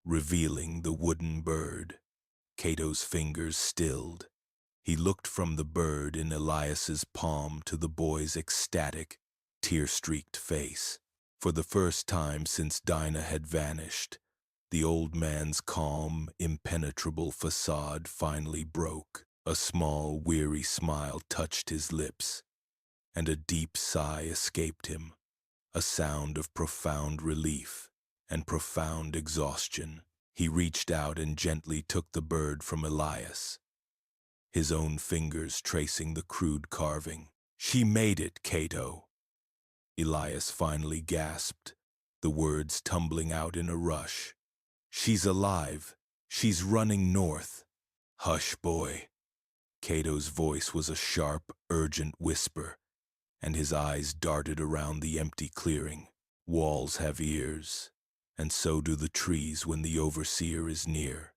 revealing the wooden bird. Cato's fingers stilled. He looked from the bird in Elias's palm to the boy's ecstatic, tear-streaked face. For the first time since Dinah had vanished, the old man's calm, impenetrable facade finally broke. A small, weary smile touched his lips, and a deep sigh escaped him, a sound of profound relief and profound exhaustion. He reached out and gently took the bird from Elias, his own fingers tracing the crude carving. "She made it, Cato," Elias finally gasped, the words tumbling out in a rush. "She's alive. She's running north." "Hush, boy." Cato's voice was a sharp, urgent whisper, and his eyes darted around the empty clearing. Walls have ears, and so do the trees when the overseer is near.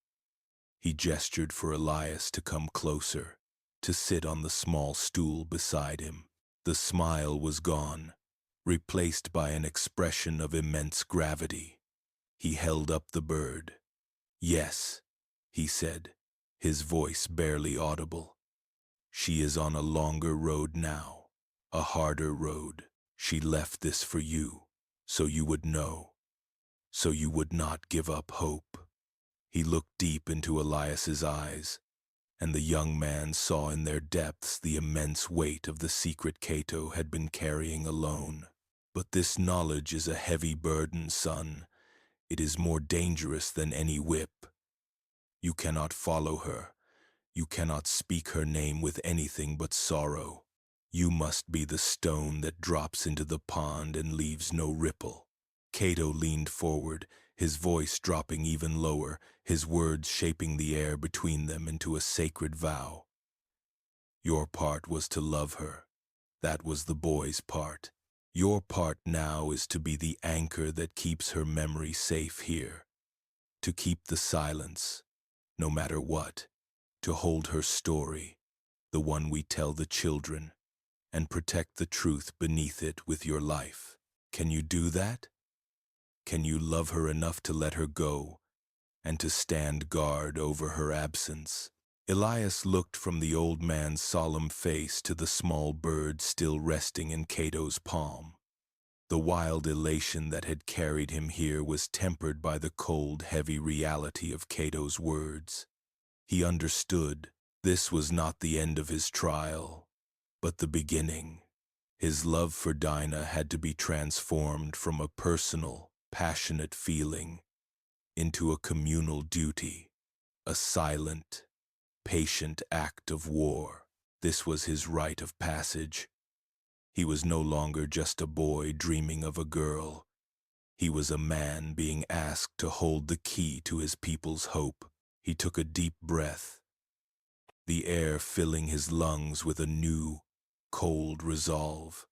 He gestured for Elias to come closer, to sit on the small stool beside him. The smile was gone, replaced by an expression of immense gravity. He held up the bird. "Yes," he said, his voice barely audible. "She is on a longer road now, a harder road. She left this for you, so you would know. so you would not give up hope. He looked deep into Elias's eyes, and the young man saw in their depths the immense weight of the secret Cato had been carrying alone. But this knowledge is a heavy burden, son. It is more dangerous than any whip. You cannot follow her. You cannot speak her name with anything but sorrow. You must be the stone that drops into the pond and leaves no ripple. Cato leaned forward, his voice dropping even lower, his words shaping the air between them into a sacred vow. Your part was to love her. That was the boy's part. Your part now is to be the anchor that keeps her memory safe here. To keep the silence, no matter what. To hold her story, the one we tell the children, and protect the truth beneath it with your life. Can you do that? Can you love her enough to let her go, and to stand guard over her absence? Elias looked from the old man's solemn face to the small bird still resting in Cato's palm. The wild elation that had carried him here was tempered by the cold, heavy reality of Cato's words. He understood this was not the end of his trial, but the beginning. His love for Dinah had to be transformed from a personal, passionate feeling into a communal duty, a silent, patient act of war. This was his rite of passage. He was no longer just a boy dreaming of a girl. He was a man being asked to hold the key to his people's hope. He took a deep breath, the air filling his lungs with a new, cold resolve.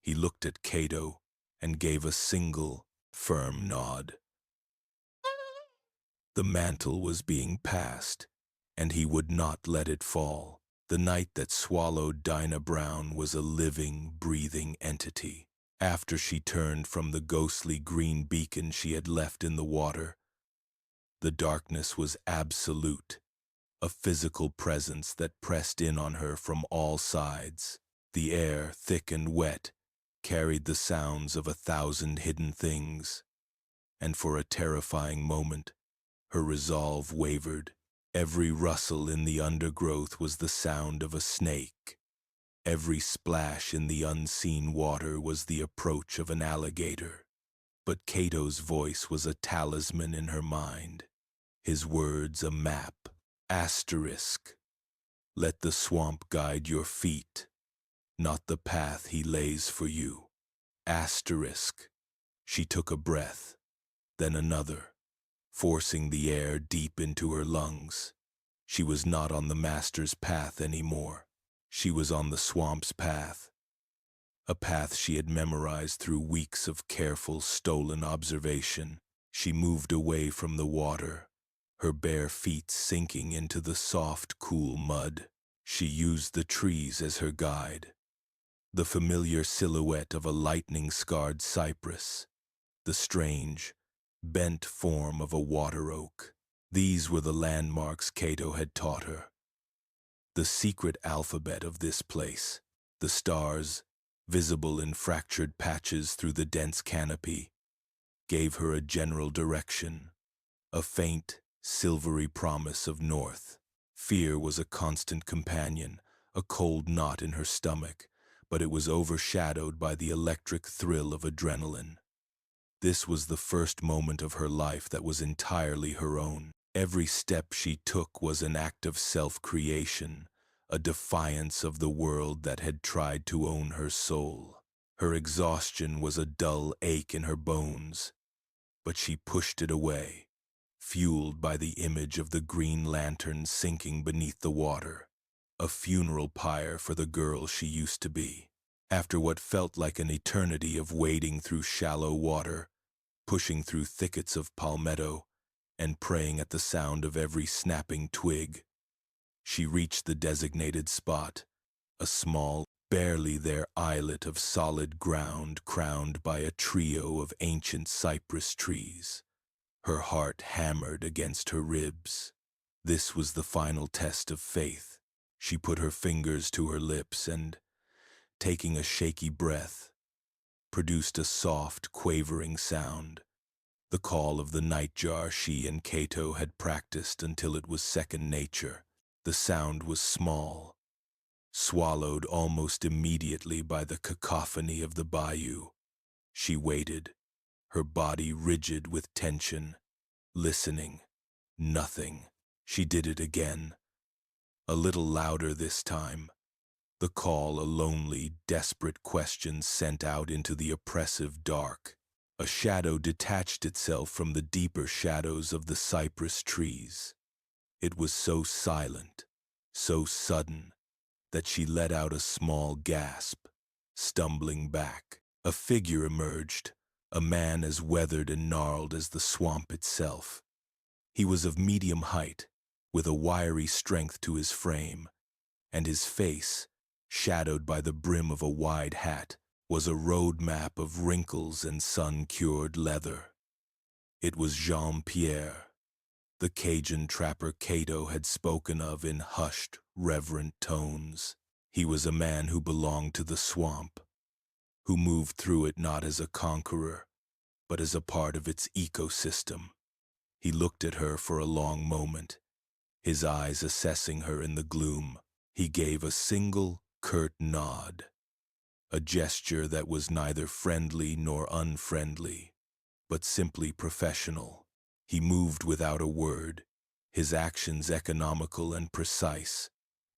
He looked at Cato and gave a single, firm nod. The mantle was being passed, and he would not let it fall. The night that swallowed Dinah Brown was a living, breathing entity. After she turned from the ghostly green beacon she had left in the water, the darkness was absolute, a physical presence that pressed in on her from all sides. The air, thick and wet, carried the sounds of 1,000 hidden things, and for a terrifying moment, her resolve wavered. Every rustle in the undergrowth was the sound of a snake. Every splash in the unseen water was the approach of an alligator. But Cato's voice was a talisman in her mind. His words a map. Asterisk. Let the swamp guide your feet, not the path he lays for you. Asterisk. She took a breath, then another, forcing the air deep into her lungs. She was not on the master's path anymore. She was on the swamp's path, a path she had memorized through weeks of careful, stolen observation. She moved away from the water, her bare feet sinking into the soft, cool mud. She used the trees as her guide, the familiar silhouette of a lightning-scarred cypress, the strange, bent form of a water oak. These were the landmarks Cato had taught her. The secret alphabet of this place, the stars, visible in fractured patches through the dense canopy, gave her a general direction, a faint, silvery promise of north. Fear was a constant companion, a cold knot in her stomach, but it was overshadowed by the electric thrill of adrenaline. This was the first moment of her life that was entirely her own. Every step she took was an act of self-creation, a defiance of the world that had tried to own her soul. Her exhaustion was a dull ache in her bones, but she pushed it away, fueled by the image of the green lantern sinking beneath the water, a funeral pyre for the girl she used to be. After what felt like an eternity of wading through shallow water, pushing through thickets of palmetto, and praying at the sound of every snapping twig, she reached the designated spot, a small, barely there islet of solid ground crowned by a trio of ancient cypress trees. Her heart hammered against her ribs. This was the final test of faith. She put her fingers to her lips and, taking a shaky breath, produced a soft, quavering sound. The call of the nightjar she and Cato had practiced until it was second nature. The sound was small, swallowed almost immediately by the cacophony of the bayou. She waited, her body rigid with tension, listening. Nothing. She did it again, a little louder this time. The call a lonely, desperate question sent out into the oppressive dark. A shadow detached itself from the deeper shadows of the cypress trees. It was so silent, so sudden, that she let out a small gasp. Stumbling back, a figure emerged, a man as weathered and gnarled as the swamp itself. He was of medium height, with a wiry strength to his frame, and his face, shadowed by the brim of a wide hat, was a road map of wrinkles and sun-cured leather. It was Jean-Pierre, the Cajun trapper Cato had spoken of in hushed, reverent tones. He was a man who belonged to the swamp, who moved through it not as a conqueror, but as a part of its ecosystem. He looked at her for a long moment, his eyes assessing her in the gloom. He gave a single, curt nod, a gesture that was neither friendly nor unfriendly, but simply professional. He moved without a word, his actions economical and precise.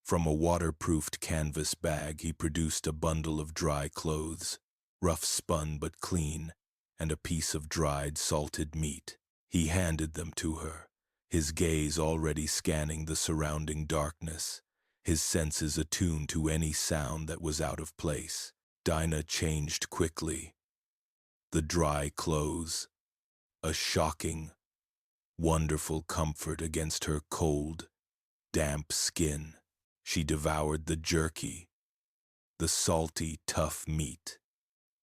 From a waterproofed canvas bag he produced a bundle of dry clothes, rough spun but clean, and a piece of dried salted meat. He handed them to her, his gaze already scanning the surrounding darkness, his senses attuned to any sound that was out of place. Dinah changed quickly. The dry clothes, a shocking, wonderful comfort against her cold, damp skin. She devoured the jerky, the salty, tough meat,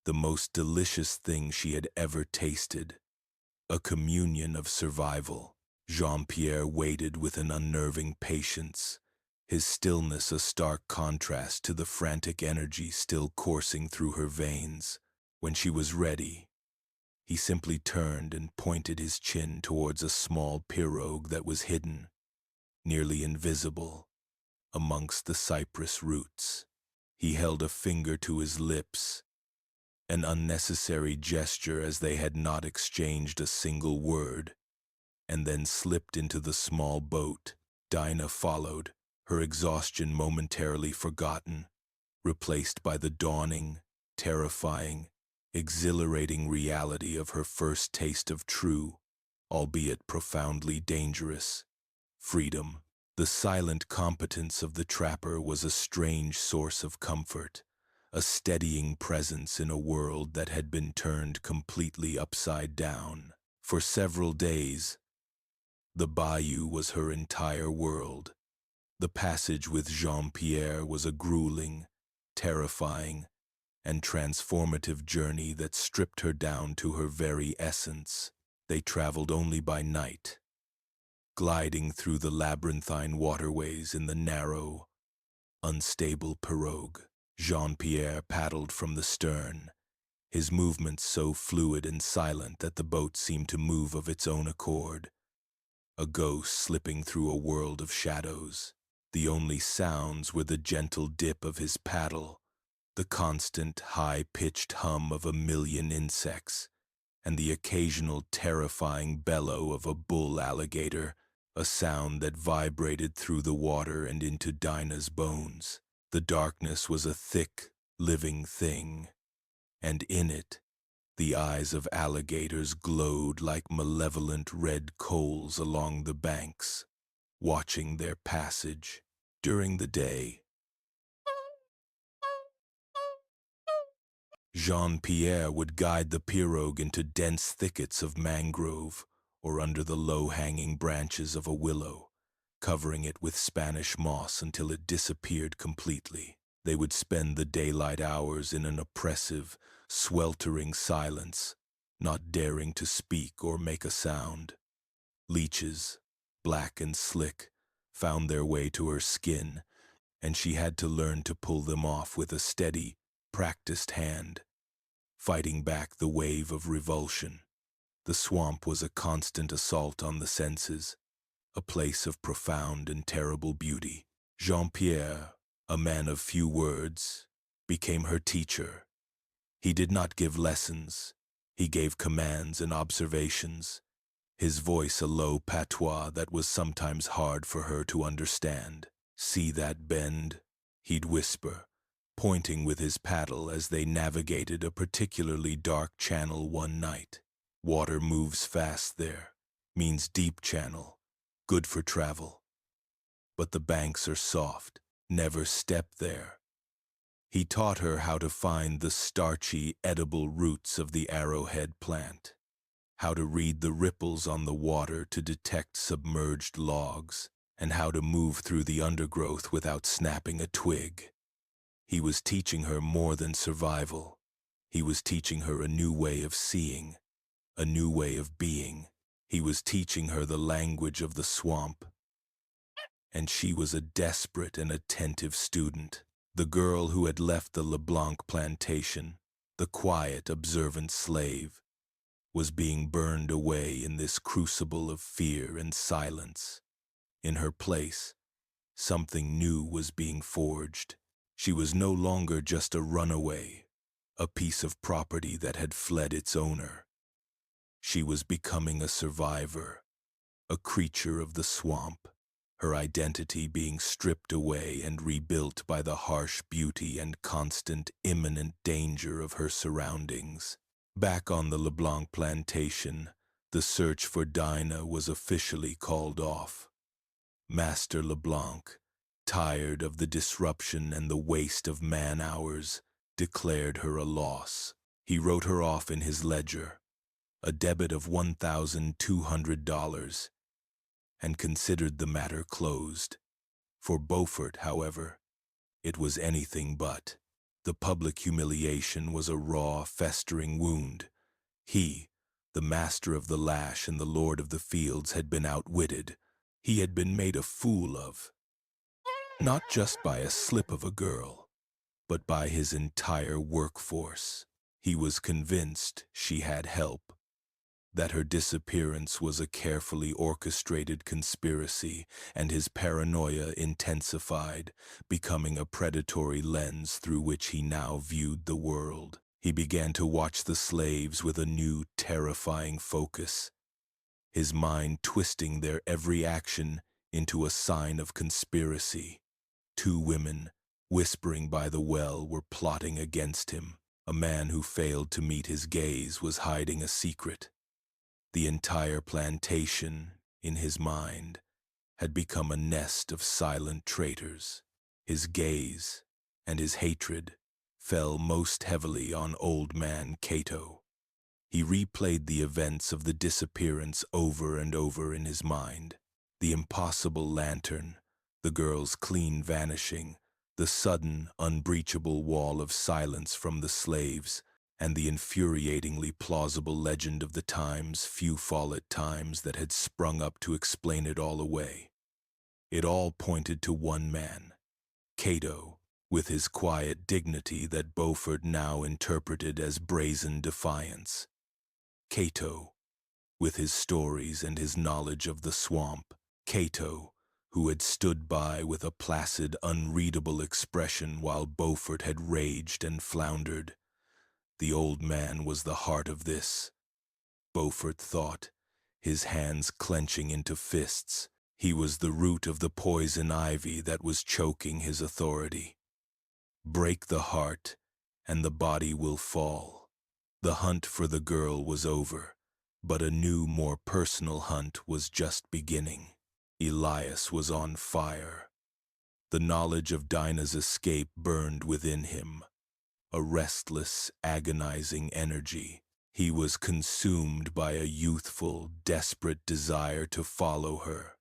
the most delicious thing she had ever tasted. A communion of survival. Jean-Pierre waited with an unnerving patience, his stillness a stark contrast to the frantic energy still coursing through her veins. When she was ready, he simply turned and pointed his chin towards a small pirogue that was hidden, nearly invisible, amongst the cypress roots. He held a finger to his lips, an unnecessary gesture as they had not exchanged a single word, and then slipped into the small boat. Dinah followed, her exhaustion momentarily forgotten, replaced by the dawning, terrifying, exhilarating reality of her first taste of true, albeit profoundly dangerous, freedom. The silent competence of the trapper was a strange source of comfort, a steadying presence in a world that had been turned completely upside down. For several days, the bayou was her entire world. The passage with Jean-Pierre was a grueling, terrifying, and transformative journey that stripped her down to her very essence. They traveled only by night, gliding through the labyrinthine waterways in the narrow, unstable pirogue. Jean-Pierre paddled from the stern, his movements so fluid and silent that the boat seemed to move of its own accord, a ghost slipping through a world of shadows. The only sounds were the gentle dip of his paddle, the constant, high-pitched hum of a million insects, and the occasional terrifying bellow of a bull alligator, a sound that vibrated through the water and into Dinah's bones. The darkness was a thick, living thing, and in it, the eyes of alligators glowed like malevolent red coals along the banks, watching their passage. During the day, Jean-Pierre would guide the pirogue into dense thickets of mangrove or under the low-hanging branches of a willow, covering it with Spanish moss until it disappeared completely. They would spend the daylight hours in an oppressive, sweltering silence, not daring to speak or make a sound. Leeches, black and slick, found their way to her skin, and she had to learn to pull them off with a steady, practiced hand, fighting back the wave of revulsion. The swamp was a constant assault on the senses, a place of profound and terrible beauty. Jean-Pierre, a man of few words, became her teacher. He did not give lessons, he gave commands and observations, his voice a low patois that was sometimes hard for her to understand. "See that bend?" he'd whisper, pointing with his paddle as they navigated a particularly dark channel one night. "Water moves fast there, means deep channel, good for travel. But the banks are soft, never step there." He taught her how to find the starchy, edible roots of the arrowhead plant, how to read the ripples on the water to detect submerged logs, and how to move through the undergrowth without snapping a twig. He was teaching her more than survival. He was teaching her a new way of seeing, a new way of being. He was teaching her the language of the swamp. And she was a desperate and attentive student. The girl who had left the LeBlanc plantation, the quiet, observant slave, was being burned away in this crucible of fear and silence. In her place, something new was being forged. She was no longer just a runaway, a piece of property that had fled its owner. She was becoming a survivor, a creature of the swamp, her identity being stripped away and rebuilt by the harsh beauty and constant, imminent danger of her surroundings. Back on the LeBlanc plantation, the search for Dinah was officially called off. Master LeBlanc, tired of the disruption and the waste of man-hours, declared her a loss. He wrote her off in his ledger, a debit of $1,200, and considered the matter closed. For Beaufort, however, it was anything but. The public humiliation was a raw, festering wound. He, the master of the lash and the lord of the fields, had been outwitted. He had been made a fool of, not just by a slip of a girl, but by his entire workforce. He was convinced she had help, that her disappearance was a carefully orchestrated conspiracy, and his paranoia intensified, becoming a predatory lens through which he now viewed the world. He began to watch the slaves with a new, terrifying focus, his mind twisting their every action into a sign of conspiracy. Two women, whispering by the well, were plotting against him. A man who failed to meet his gaze was hiding a secret. The entire plantation, in his mind, had become a nest of silent traitors. His gaze and his hatred fell most heavily on old man Cato. He replayed the events of the disappearance over and over in his mind. The impossible lantern, the girl's clean vanishing, the sudden, unbreachable wall of silence from the slaves, and the infuriatingly plausible legend of the times, few follett times, that had sprung up to explain it all away. It all pointed to one man, Cato, with his quiet dignity that Beaufort now interpreted as brazen defiance. Cato, with his stories and his knowledge of the swamp. Cato, who had stood by with a placid, unreadable expression while Beaufort had raged and floundered. The old man was the heart of this, Beaufort thought, his hands clenching into fists. He was the root of the poison ivy that was choking his authority. Break the heart, and the body will fall. The hunt for the girl was over, but a new, more personal hunt was just beginning. Elias was on fire. The knowledge of Dinah's escape burned within him, a restless, agonizing energy. He was consumed by a youthful, desperate desire to follow her,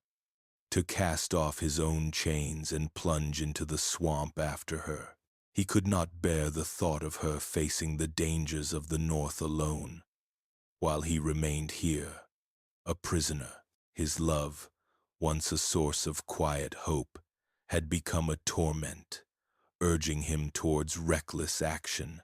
to cast off his own chains and plunge into the swamp after her. He could not bear the thought of her facing the dangers of the north alone, while he remained here, a prisoner. His love, once a source of quiet hope, had become a torment, urging him towards reckless action.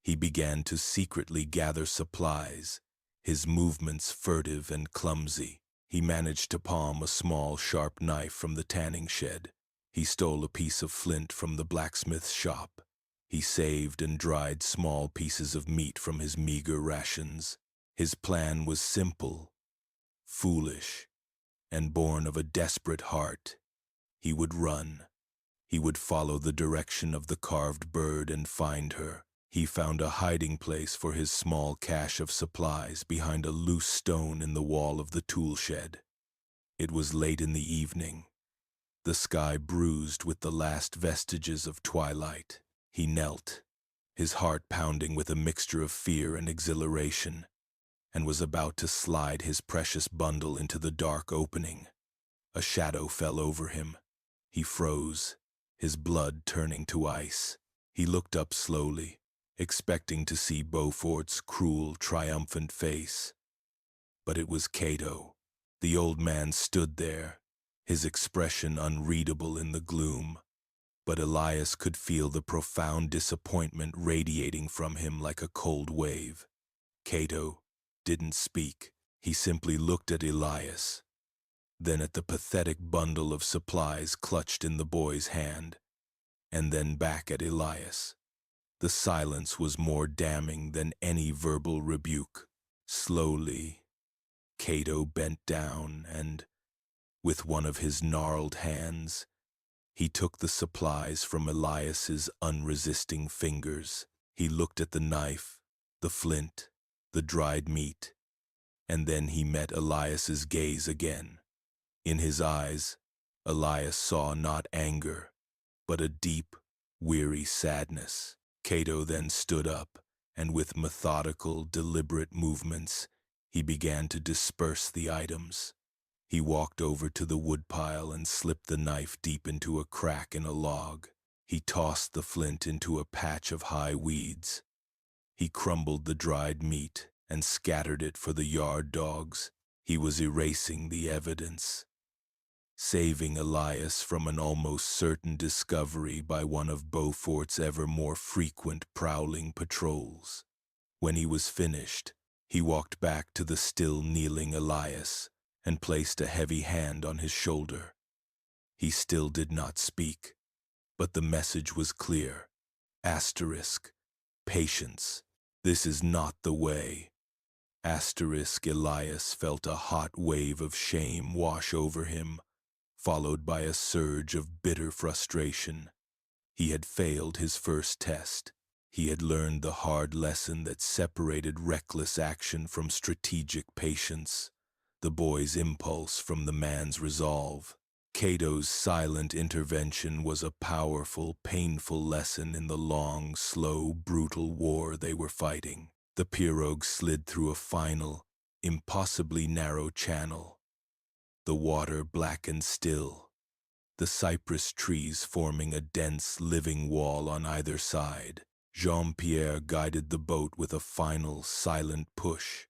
He began to secretly gather supplies, his movements furtive and clumsy. He managed to palm a small, sharp knife from the tanning shed. He stole a piece of flint from the blacksmith's shop. He saved and dried small pieces of meat from his meager rations. His plan was simple, foolish, and born of a desperate heart. He would run. He would follow the direction of the carved bird and find her. He found a hiding place for his small cache of supplies behind a loose stone in the wall of the tool shed. It was late in the evening, the sky bruised with the last vestiges of twilight. He knelt, his heart pounding with a mixture of fear and exhilaration, and was about to slide his precious bundle into the dark opening. A shadow fell over him. He froze, his blood turning to ice. He looked up slowly, expecting to see Beaufort's cruel, triumphant face. But it was Cato. The old man stood there, his expression unreadable in the gloom. But Elias could feel the profound disappointment radiating from him like a cold wave. Cato didn't speak. He simply looked at Elias, then at the pathetic bundle of supplies clutched in the boy's hand, and then back at Elias. The silence was more damning than any verbal rebuke. Slowly, Cato bent down and, with one of his gnarled hands, he took the supplies from Elias's unresisting fingers. He looked at the knife, the flint, the dried meat, and then he met Elias's gaze again. In his eyes, Elias saw not anger, but a deep, weary sadness. Cato then stood up, and with methodical, deliberate movements, he began to disperse the items. He walked over to the woodpile and slipped the knife deep into a crack in a log. He tossed the flint into a patch of high weeds. He crumbled the dried meat and scattered it for the yard dogs. He was erasing the evidence, saving Elias from an almost certain discovery by one of Beaufort's ever more frequent prowling patrols. When he was finished, he walked back to the still kneeling Elias and placed a heavy hand on his shoulder. He still did not speak, but the message was clear. Asterisk, patience. This is not the way. Asterisk, Elias felt a hot wave of shame wash over him, followed by a surge of bitter frustration. He had failed his first test. He had learned the hard lesson that separated reckless action from strategic patience, the boy's impulse from the man's resolve. Cato's silent intervention was a powerful, painful lesson in the long, slow, brutal war they were fighting. The pirogue slid through a final, impossibly narrow channel. The water black and still, the cypress trees forming a dense, living wall on either side. Jean-Pierre guided the boat with a final, silent push,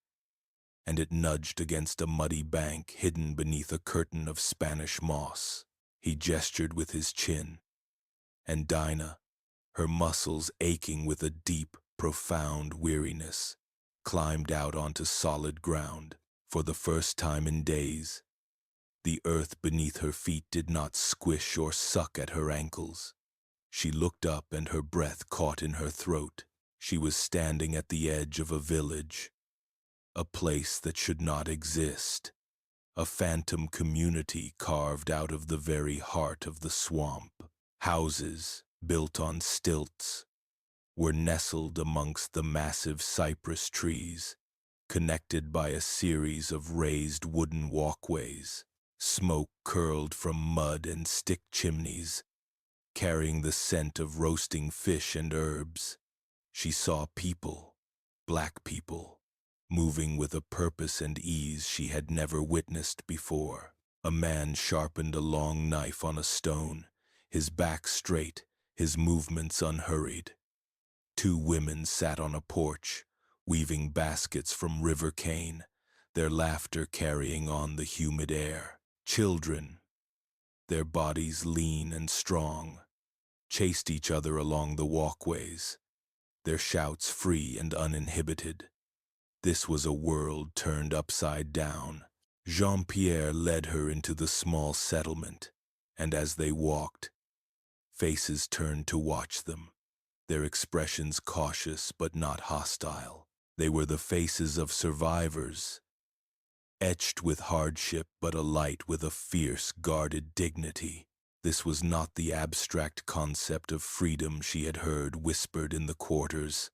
and it nudged against a muddy bank hidden beneath a curtain of Spanish moss. He gestured with his chin, and Dinah, her muscles aching with a deep, profound weariness, climbed out onto solid ground. For the first time in days, the earth beneath her feet did not squish or suck at her ankles. She looked up and her breath caught in her throat. She was standing at the edge of a village, a place that should not exist, a phantom community carved out of the very heart of the swamp. Houses, built on stilts, were nestled amongst the massive cypress trees, connected by a series of raised wooden walkways. Smoke curled from mud and stick chimneys, carrying the scent of roasting fish and herbs. She saw people, black people, moving with a purpose and ease she had never witnessed before. A man sharpened a long knife on a stone, his back straight, his movements unhurried. Two women sat on a porch, weaving baskets from river cane, their laughter carrying on the humid air. Children, their bodies lean and strong, chased each other along the walkways, their shouts free and uninhibited. This was a world turned upside down. Jean-Pierre led her into the small settlement, and as they walked, faces turned to watch them, their expressions cautious but not hostile. They were the faces of survivors, etched with hardship but alight with a fierce, guarded dignity. This was not the abstract concept of freedom she had heard whispered in the quarters.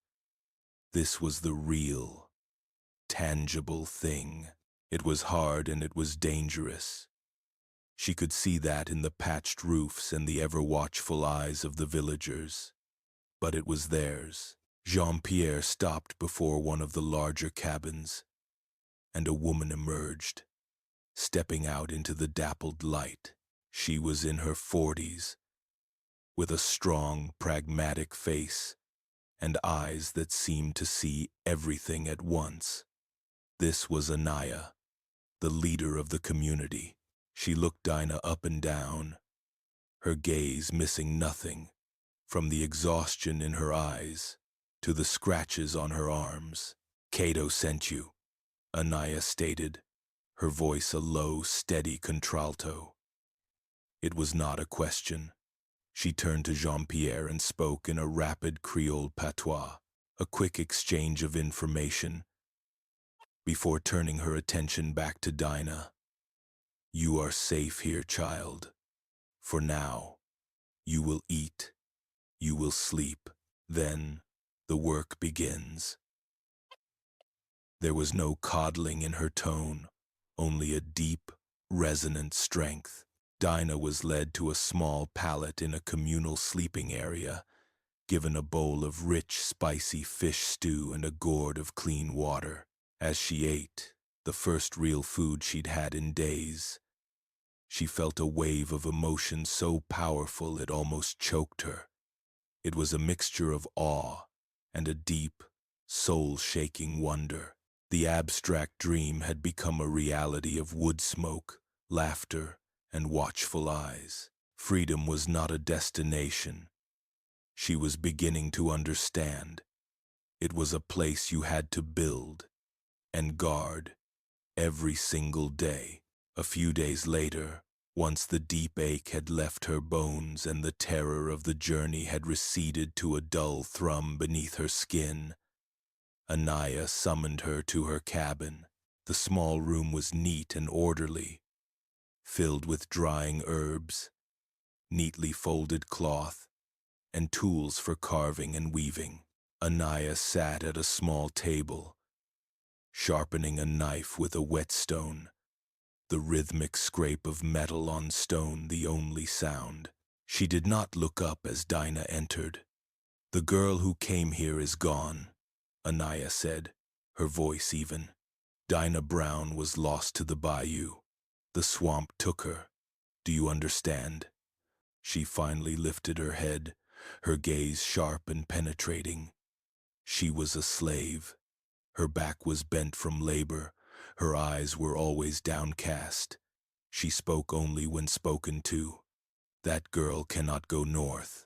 This was the real, tangible thing. It was hard and it was dangerous. She could see that in the patched roofs and the ever-watchful eyes of the villagers. But it was theirs. Jean-Pierre stopped before one of the larger cabins, and a woman emerged, stepping out into the dappled light. She was in her 40s, with a strong, pragmatic face and eyes that seemed to see everything at once. This was Anaya, the leader of the community. She looked Dinah up and down, her gaze missing nothing, from the exhaustion in her eyes to the scratches on her arms. "Cato sent you," Anaya stated, her voice a low, steady contralto. It was not a question. She turned to Jean-Pierre and spoke in a rapid Creole patois, a quick exchange of information, before turning her attention back to Dinah. "You are safe here, child. For now, you will eat, you will sleep, then the work begins." There was no coddling in her tone, only a deep, resonant strength. Dinah was led to a small pallet in a communal sleeping area, given a bowl of rich, spicy fish stew and a gourd of clean water. As she ate, the first real food she'd had in days, she felt a wave of emotion so powerful it almost choked her. It was a mixture of awe and a deep, soul-shaking wonder. The abstract dream had become a reality of wood smoke, laughter, and watchful eyes. Freedom was not a destination. She was beginning to understand. It was a place you had to build and guard every single day. A few days later, once the deep ache had left her bones and the terror of the journey had receded to a dull thrum beneath her skin, Anaya summoned her to her cabin. The small room was neat and orderly, filled with drying herbs, neatly folded cloth, and tools for carving and weaving. Anaya sat at a small table, sharpening a knife with a whetstone, the rhythmic scrape of metal on stone the only sound. She did not look up as Dinah entered. "The girl who came here is gone," Anaya said, her voice even. "Dinah Brown was lost to the Bayou. The swamp took her. Do you understand?" She finally lifted her head, her gaze sharp and penetrating. She was a slave. Her back was bent from labor. Her eyes were always downcast. She spoke only when spoken to. "That girl cannot go north.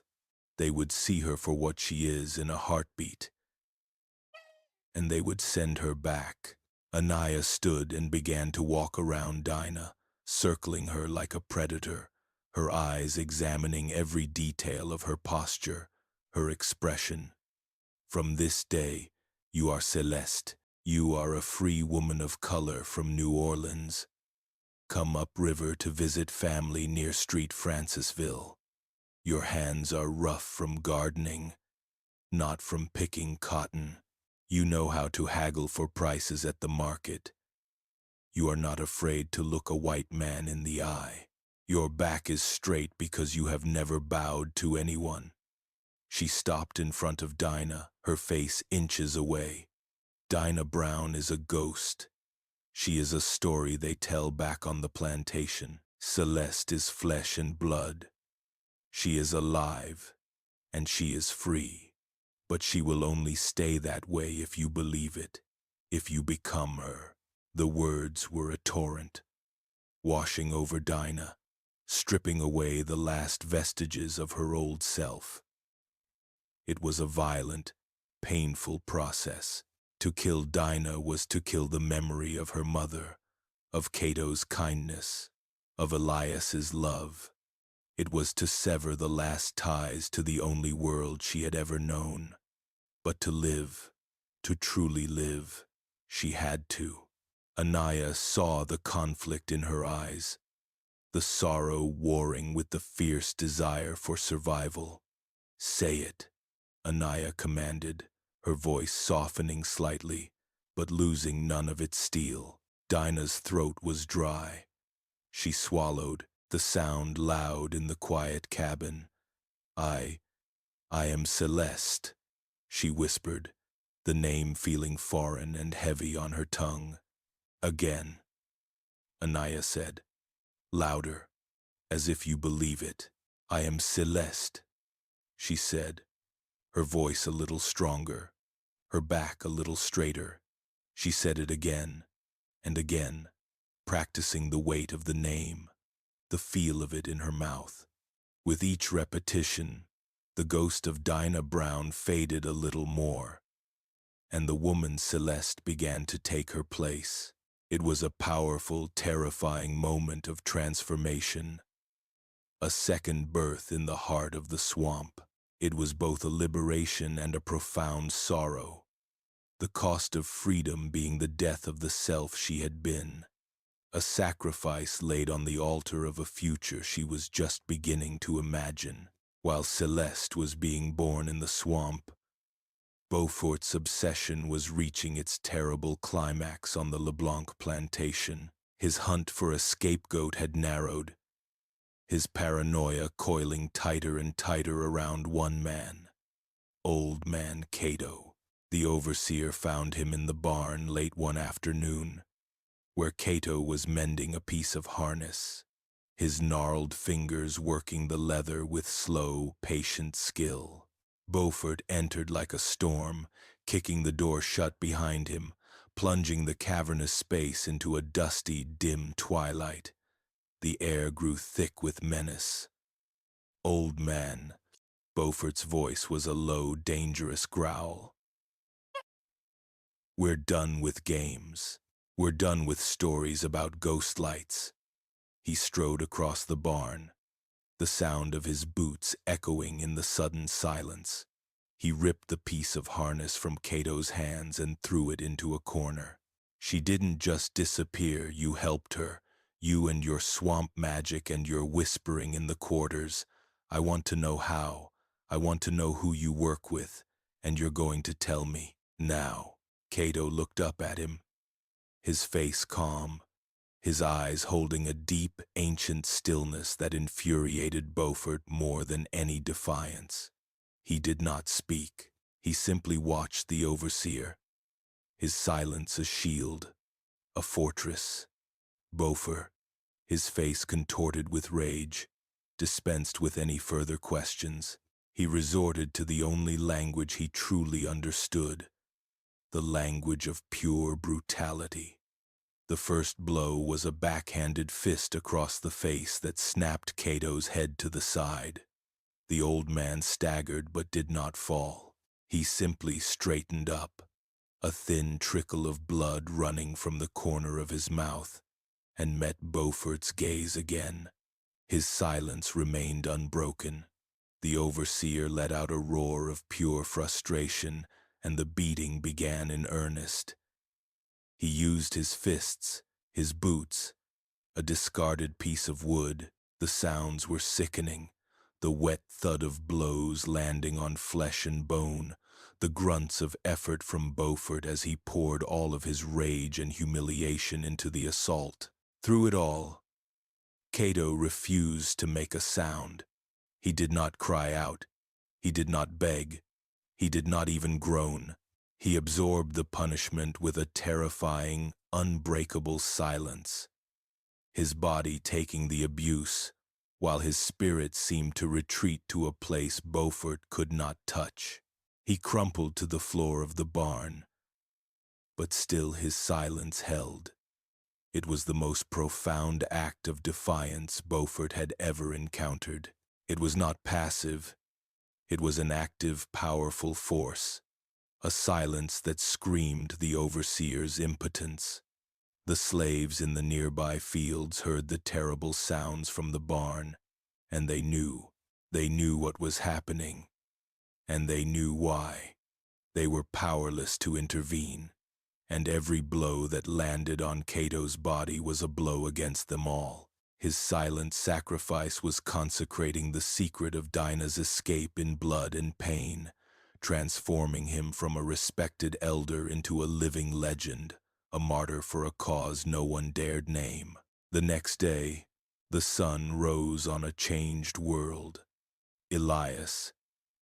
They would see her for what she is in a heartbeat, and they would send her back." Anaya stood and began to walk around Dinah, circling her like a predator, her eyes examining every detail of her posture, her expression. "From this day, you are Celeste. You are a free woman of color from New Orleans. Come upriver to visit family near Street Francisville. Your hands are rough from gardening, not from picking cotton. You know how to haggle for prices at the market. You are not afraid to look a white man in the eye. Your back is straight because you have never bowed to anyone." She stopped in front of Dinah, her face inches away. "Dinah Brown is a ghost. She is a story they tell back on the plantation. Celeste is flesh and blood. She is alive, and she is free. But she will only stay that way if you believe it, if you become her." The words were a torrent, washing over Dinah, stripping away the last vestiges of her old self. It was a violent, painful process. To kill Dinah was to kill the memory of her mother, of Cato's kindness, of Elias's love. It was to sever the last ties to the only world she had ever known. But to live, to truly live, she had to. Anaya saw the conflict in her eyes, the sorrow warring with the fierce desire for survival. "Say it," Anaya commanded, her voice softening slightly, but losing none of its steel. Dinah's throat was dry. She swallowed, the sound loud in the quiet cabin. I am Celeste," she whispered, the name feeling foreign and heavy on her tongue. "Again," Anaya said, louder, as if you believe it. "I am Celeste," she said, her voice a little stronger, her back a little straighter. She said it again and again, practicing the weight of the name, the feel of it in her mouth. With each repetition, the ghost of Dinah Brown faded a little more, and the woman Celeste began to take her place. It was a powerful, terrifying moment of transformation, a second birth in the heart of the swamp. It was both a liberation and a profound sorrow, the cost of freedom being the death of the self she had been, a sacrifice laid on the altar of a future she was just beginning to imagine. While Celeste was being born in the swamp, Beaufort's obsession was reaching its terrible climax on the LeBlanc plantation. His hunt for a scapegoat had narrowed, his paranoia coiling tighter and tighter around one man, Old Man Cato. The overseer found him in the barn late one afternoon, where Cato was mending a piece of harness, his gnarled fingers working the leather with slow, patient skill. Beaufort entered like a storm, kicking the door shut behind him, plunging the cavernous space into a dusty, dim twilight. The air grew thick with menace. "Old man," Beaufort's voice was a low, dangerous growl. "We're done with games. We're done with stories about ghost lights." He strode across the barn, the sound of his boots echoing in the sudden silence. He ripped the piece of harness from Cato's hands and threw it into a corner. "She didn't just disappear, you helped her. You and your swamp magic and your whispering in the quarters. I want to know how. I want to know who you work with, and you're going to tell me now." Cato looked up at him, his face calm, his eyes holding a deep, ancient stillness that infuriated Beaufort more than any defiance. He did not speak. He simply watched the overseer, his silence a shield, a fortress. Beaufort, his face contorted with rage, dispensed with any further questions. He resorted to the only language he truly understood, the language of pure brutality. The first blow was a backhanded fist across the face that snapped Cato's head to the side. The old man staggered but did not fall. He simply straightened up, a thin trickle of blood running from the corner of his mouth, and met Beaufort's gaze again. His silence remained unbroken. The overseer let out a roar of pure frustration, and the beating began in earnest. He used his fists, his boots, a discarded piece of wood. The sounds were sickening, the wet thud of blows landing on flesh and bone, the grunts of effort from Beaufort as he poured all of his rage and humiliation into the assault. Through it all, Cato refused to make a sound. He did not cry out. He did not beg. He did not even groan. He absorbed the punishment with a terrifying, unbreakable silence, his body taking the abuse, while his spirit seemed to retreat to a place Beaufort could not touch. He crumpled to the floor of the barn, but still his silence held. It was the most profound act of defiance Beaufort had ever encountered. It was not passive. It was an active, powerful force, a silence that screamed the overseer's impotence. The slaves in the nearby fields heard the terrible sounds from the barn, and they knew what was happening, and they knew why. They were powerless to intervene, and every blow that landed on Cato's body was a blow against them all. His silent sacrifice was consecrating the secret of Dinah's escape in blood and pain, transforming him from a respected elder into a living legend, a martyr for a cause no one dared name. The next day, the sun rose on a changed world. Elias,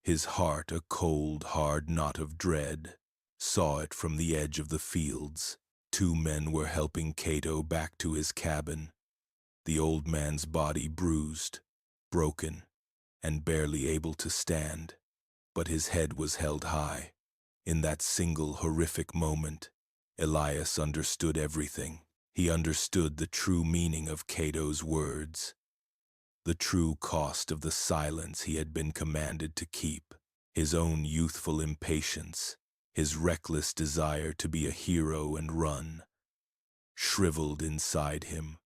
his heart a cold, hard knot of dread, saw it from the edge of the fields. Two men were helping Cato back to his cabin, the old man's body bruised, broken, and barely able to stand, but his head was held high. In that single horrific moment, Elias understood everything. He understood the true meaning of Cato's words, the true cost of the silence he had been commanded to keep, his own youthful impatience, his reckless desire to be a hero and run, shriveled inside him,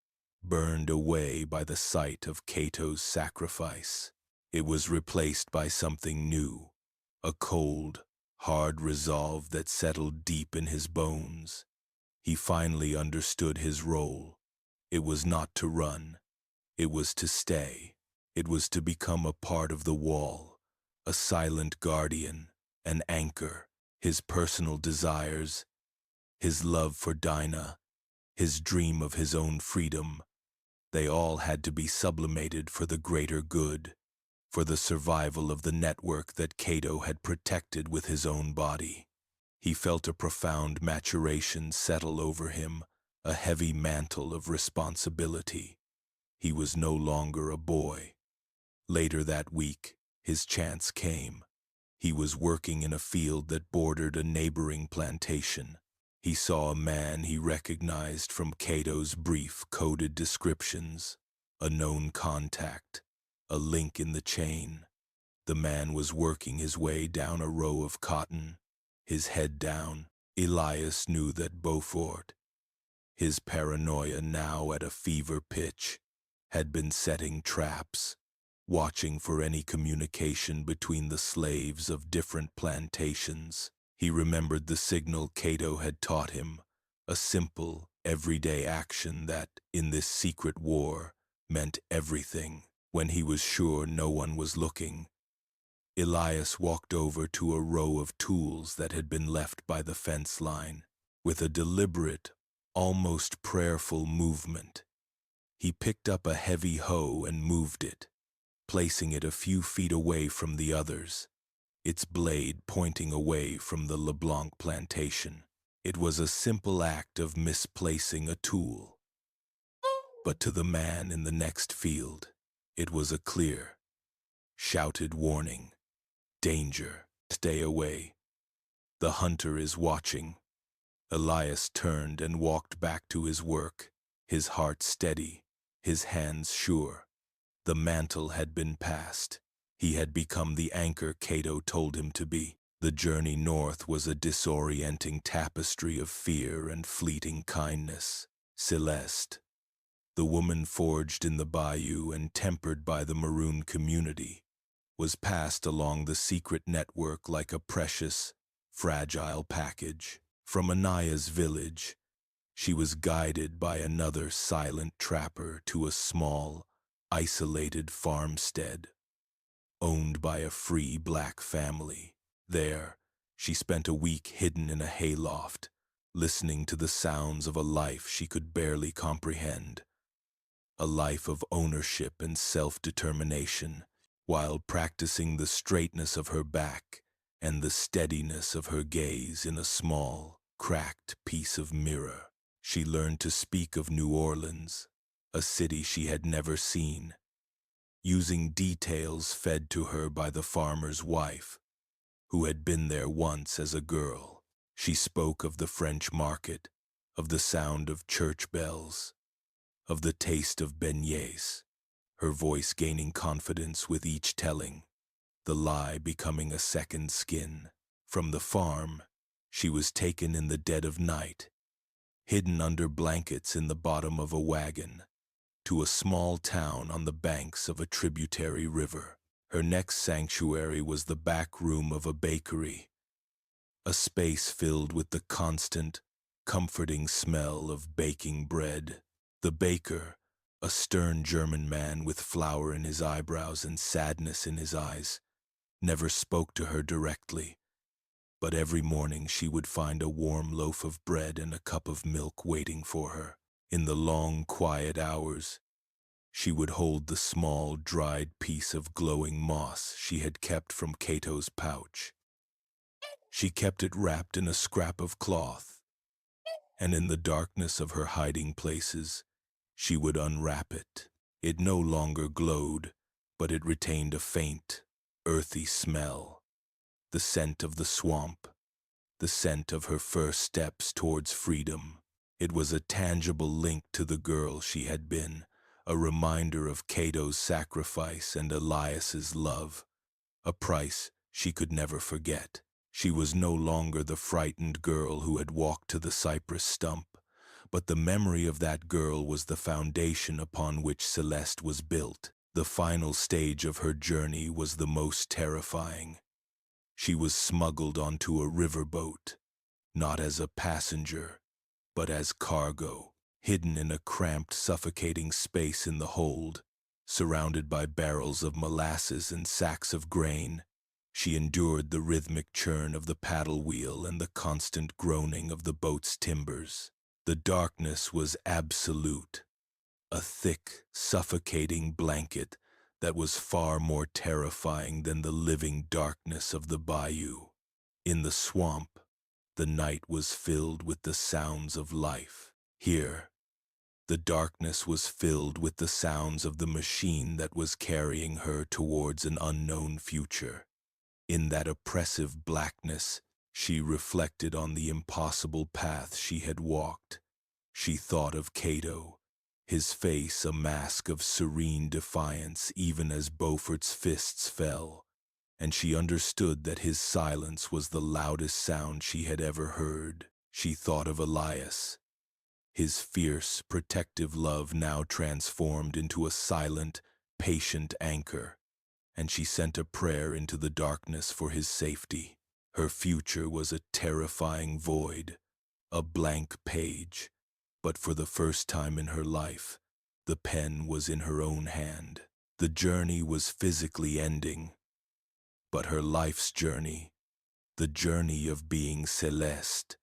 burned away by the sight of Cato's sacrifice. It was replaced by something new, a cold, hard resolve that settled deep in his bones. He finally understood his role. It was not to run. It was to stay. It was to become a part of the wall, a silent guardian, an anchor. His personal desires, his love for Dinah, his dream of his own freedom, they all had to be sublimated for the greater good, for the survival of the network that Cato had protected with his own body. He felt a profound maturation settle over him, a heavy mantle of responsibility. He was no longer a boy. Later that week, his chance came. He was working in a field that bordered a neighboring plantation. He saw a man he recognized from Cato's brief coded descriptions, a known contact, a link in the chain. The man was working his way down a row of cotton, his head down. Elias knew that Beaufort, his paranoia now at a fever pitch, had been setting traps, watching for any communication between the slaves of different plantations. He remembered the signal Cato had taught him, a simple, everyday action that, in this secret war, meant everything. When he was sure no one was looking, Elias walked over to a row of tools that had been left by the fence line. With a deliberate, almost prayerful movement, he picked up a heavy hoe and moved it, placing it a few feet away from the others, its blade pointing away from the LeBlanc plantation. It was a simple act of misplacing a tool. But to the man in the next field, it was a clear, shouted warning. Danger, stay away. The hunter is watching. Elias turned and walked back to his work, his heart steady, his hands sure. The mantle had been passed. He had become the anchor Cato told him to be. The journey north was a disorienting tapestry of fear and fleeting kindness. Celeste, the woman forged in the Bayou and tempered by the maroon community, was passed along the secret network like a precious, fragile package. From Anaya's village, she was guided by another silent trapper to a small, isolated farmstead, owned by a free black family. There, she spent a week hidden in a hayloft, listening to the sounds of a life she could barely comprehend, a life of ownership and self-determination, while practicing the straightness of her back and the steadiness of her gaze in a small, cracked piece of mirror. She learned to speak of New Orleans, a city she had never seen, using details fed to her by the farmer's wife, who had been there once as a girl. She spoke of the French market, of the sound of church bells, of the taste of beignets, her voice gaining confidence with each telling, the lie becoming a second skin. From the farm, she was taken in the dead of night, hidden under blankets in the bottom of a wagon, to a small town on the banks of a tributary river. Her next sanctuary was the back room of a bakery, a space filled with the constant, comforting smell of baking bread. The baker, a stern German man with flour in his eyebrows and sadness in his eyes, never spoke to her directly, but every morning she would find a warm loaf of bread and a cup of milk waiting for her. In the long, quiet hours, she would hold the small, dried piece of glowing moss she had kept from Cato's pouch. She kept it wrapped in a scrap of cloth, and in the darkness of her hiding places, she would unwrap it. It no longer glowed, but it retained a faint, earthy smell, the scent of the swamp, the scent of her first steps towards freedom. It was a tangible link to the girl she had been, a reminder of Cato's sacrifice and Elias's love, a price she could never forget. She was no longer the frightened girl who had walked to the cypress stump, but the memory of that girl was the foundation upon which Celeste was built. The final stage of her journey was the most terrifying. She was smuggled onto a riverboat, not as a passenger, but as cargo, hidden in a cramped, suffocating space in the hold, surrounded by barrels of molasses and sacks of grain. She endured the rhythmic churn of the paddle wheel and the constant groaning of the boat's timbers. The darkness was absolute, a thick, suffocating blanket that was far more terrifying than the living darkness of the bayou. In the swamp, the night was filled with the sounds of life. Here, the darkness was filled with the sounds of the machine that was carrying her towards an unknown future. In that oppressive blackness, she reflected on the impossible path she had walked. She thought of Cato, his face a mask of serene defiance even as Beaufort's fists fell, and she understood that his silence was the loudest sound she had ever heard. She thought of Elias, his fierce, protective love now transformed into a silent, patient anchor, and she sent a prayer into the darkness for his safety. Her future was a terrifying void, a blank page, but for the first time in her life, the pen was in her own hand. The journey was physically ending, but her life's journey, the journey of being Celeste,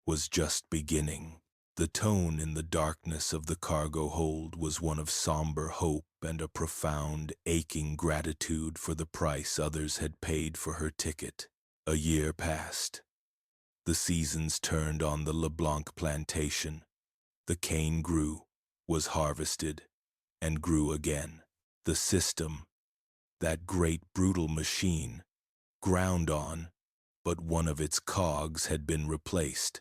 was just beginning. The tone in the darkness of the cargo hold was one of somber hope and a profound, aching gratitude for the price others had paid for her ticket. A year passed. The seasons turned on the LeBlanc plantation. The cane grew, was harvested, and grew again. The system, that great brutal machine, ground on, but one of its cogs had been replaced.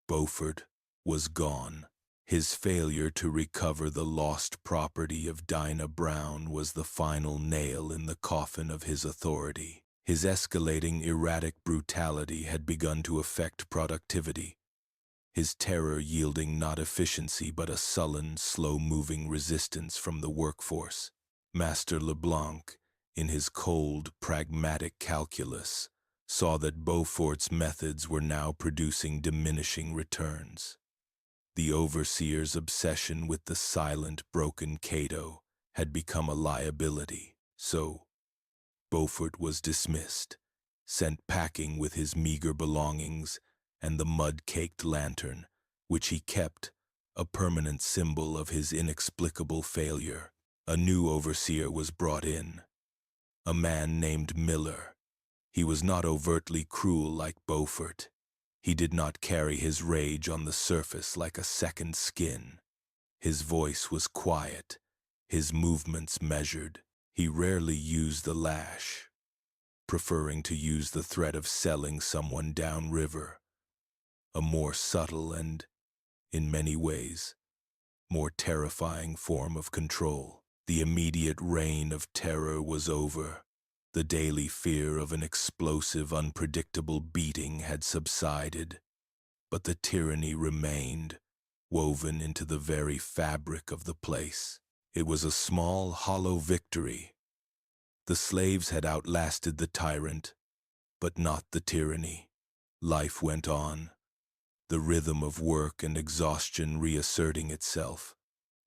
Beaufort was gone. His failure to recover the lost property of Dinah Brown was the final nail in the coffin of his authority. His escalating, erratic brutality had begun to affect productivity, his terror yielding not efficiency but a sullen, slow-moving resistance from the workforce. Master LeBlanc, in his cold, pragmatic calculus, saw that Beaufort's methods were now producing diminishing returns. The overseer's obsession with the silent, broken Cato had become a liability, so Beaufort was dismissed, sent packing with his meager belongings and the mud-caked lantern, which he kept, a permanent symbol of his inexplicable failure. A new overseer was brought in, a man named Miller. He was not overtly cruel like Beaufort. He did not carry his rage on the surface like a second skin. His voice was quiet, his movements measured. He rarely used the lash, preferring to use the threat of selling someone downriver, a more subtle and, in many ways, more terrifying form of control. The immediate reign of terror was over. The daily fear of an explosive, unpredictable beating had subsided, but the tyranny remained, woven into the very fabric of the place. It was a small, hollow victory. The slaves had outlasted the tyrant, but not the tyranny. Life went on, the rhythm of work and exhaustion reasserting itself.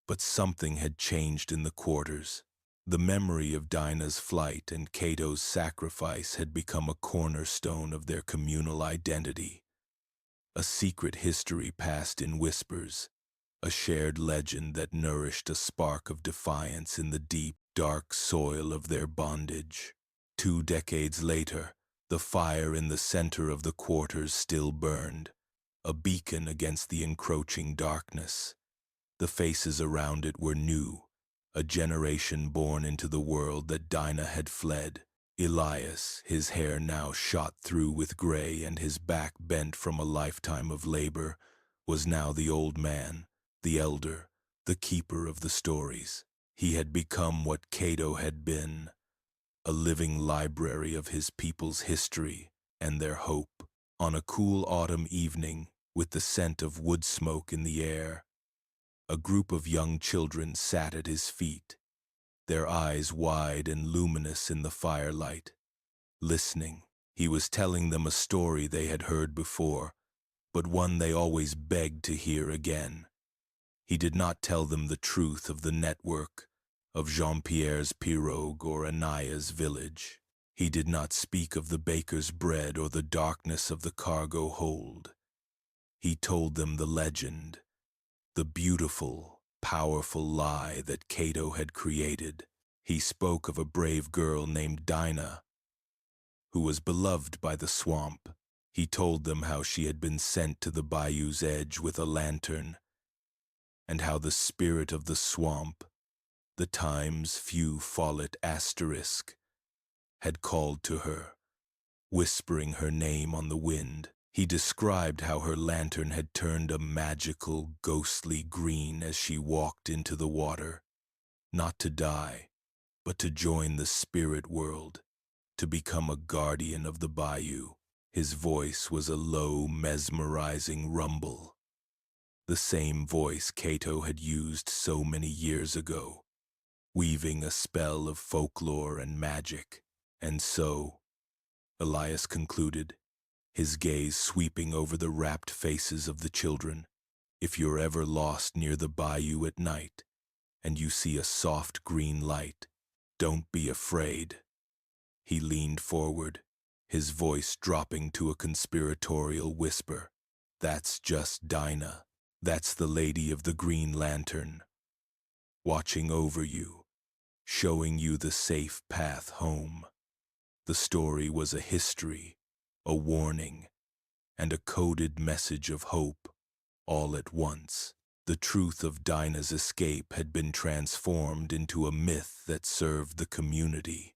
But something had changed in the quarters. The memory of Dinah's flight and Cato's sacrifice had become a cornerstone of their communal identity. A secret history passed in whispers, a shared legend that nourished a spark of defiance in the deep, dark soil of their bondage. 2 decades later, the fire in the center of the quarters still burned, a beacon against the encroaching darkness. The faces around it were new, a generation born into the world that Dinah had fled. Elias, his hair now shot through with gray and his back bent from a lifetime of labor, was now the old man, the elder, the keeper of the stories. He had become what Cato had been, a living library of his people's history and their hope. On a cool autumn evening, with the scent of wood smoke in the air, a group of young children sat at his feet, their eyes wide and luminous in the firelight. Listening, he was telling them a story they had heard before, but one they always begged to hear again. He did not tell them the truth of the network, of Jean-Pierre's pirogue or Anaya's village. He did not speak of the baker's bread or the darkness of the cargo hold. He told them the legend, the beautiful, powerful lie that Cato had created. He spoke of a brave girl named Dinah, who was beloved by the swamp. He told them how she had been sent to the bayou's edge with a lantern, and how the spirit of the swamp, the time's few follett asterisk, had called to her, whispering her name on the wind. He described how her lantern had turned a magical, ghostly green as she walked into the water, not to die, but to join the spirit world, to become a guardian of the bayou. His voice was a low, mesmerizing rumble, the same voice Cato had used so many years ago, weaving a spell of folklore and magic. And so, Elias concluded, his gaze sweeping over the rapt faces of the children, if you're ever lost near the bayou at night, and you see a soft green light, don't be afraid. He leaned forward, his voice dropping to a conspiratorial whisper. That's just Dinah. That's the lady of the green lantern, watching over you, showing you the safe path home. The story was a history, a warning, and a coded message of hope, all at once. The truth of Dinah's escape had been transformed into a myth that served the community,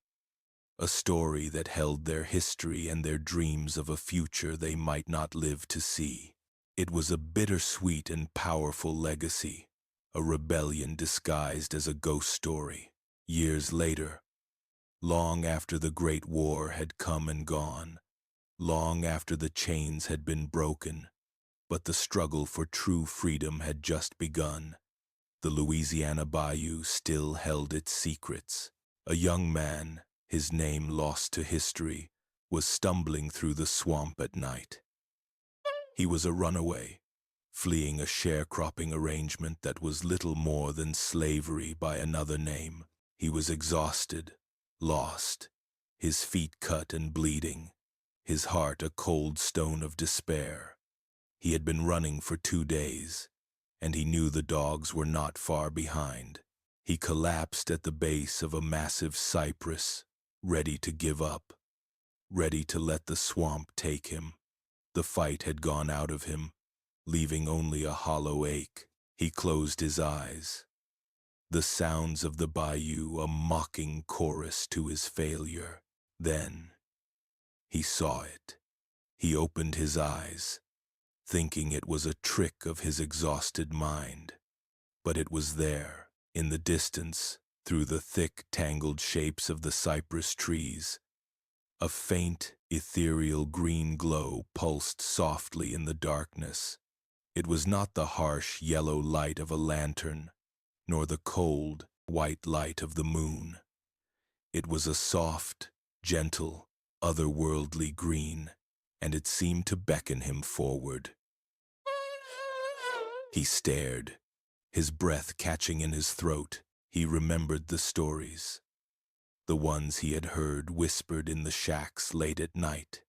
a story that held their history and their dreams of a future they might not live to see. It was a bittersweet and powerful legacy, a rebellion disguised as a ghost story. Years later, long after the Great War had come and gone, long after the chains had been broken, but the struggle for true freedom had just begun, the Louisiana Bayou still held its secrets. A young man, his name lost to history, was stumbling through the swamp at night. He was a runaway, fleeing a sharecropping arrangement that was little more than slavery by another name. He was exhausted, lost, his feet cut and bleeding, his heart a cold stone of despair. He had been running for 2 days, and he knew the dogs were not far behind. He collapsed at the base of a massive cypress, ready to give up, ready to let the swamp take him. The fight had gone out of him, leaving only a hollow ache. He closed his eyes, the sounds of the bayou a mocking chorus to his failure. Then he saw it. He opened his eyes, thinking it was a trick of his exhausted mind. But it was there, in the distance, through the thick, tangled shapes of the cypress trees. A faint, ethereal green glow pulsed softly in the darkness. It was not the harsh yellow light of a lantern, nor the cold, white light of the moon. It was a soft, gentle, otherworldly green, and it seemed to beckon him forward. He stared, his breath catching in his throat. He remembered the stories, the ones he had heard whispered in the shacks late at night,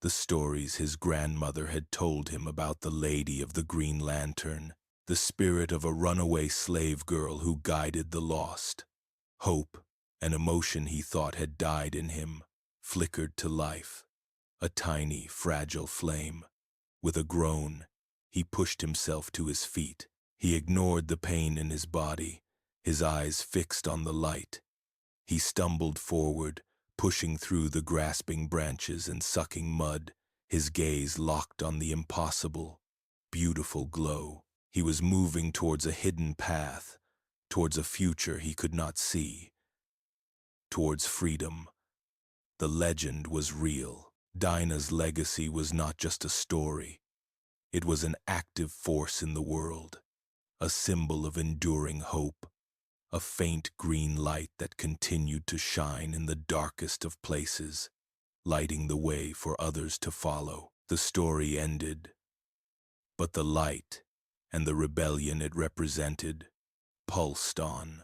the stories his grandmother had told him about the Lady of the Green Lantern, the spirit of a runaway slave girl who guided the lost. Hope, an emotion he thought had died in him, flickered to life, a tiny, fragile flame. With a groan, he pushed himself to his feet. He ignored the pain in his body, his eyes fixed on the light. He stumbled forward, pushing through the grasping branches and sucking mud, his gaze locked on the impossible, beautiful glow. He was moving towards a hidden path, towards a future he could not see, towards freedom. The legend was real. Dinah's legacy was not just a story. It was an active force in the world, a symbol of enduring hope, a faint green light that continued to shine in the darkest of places, lighting the way for others to follow. The story ended, but the light and the rebellion it represented pulsed on.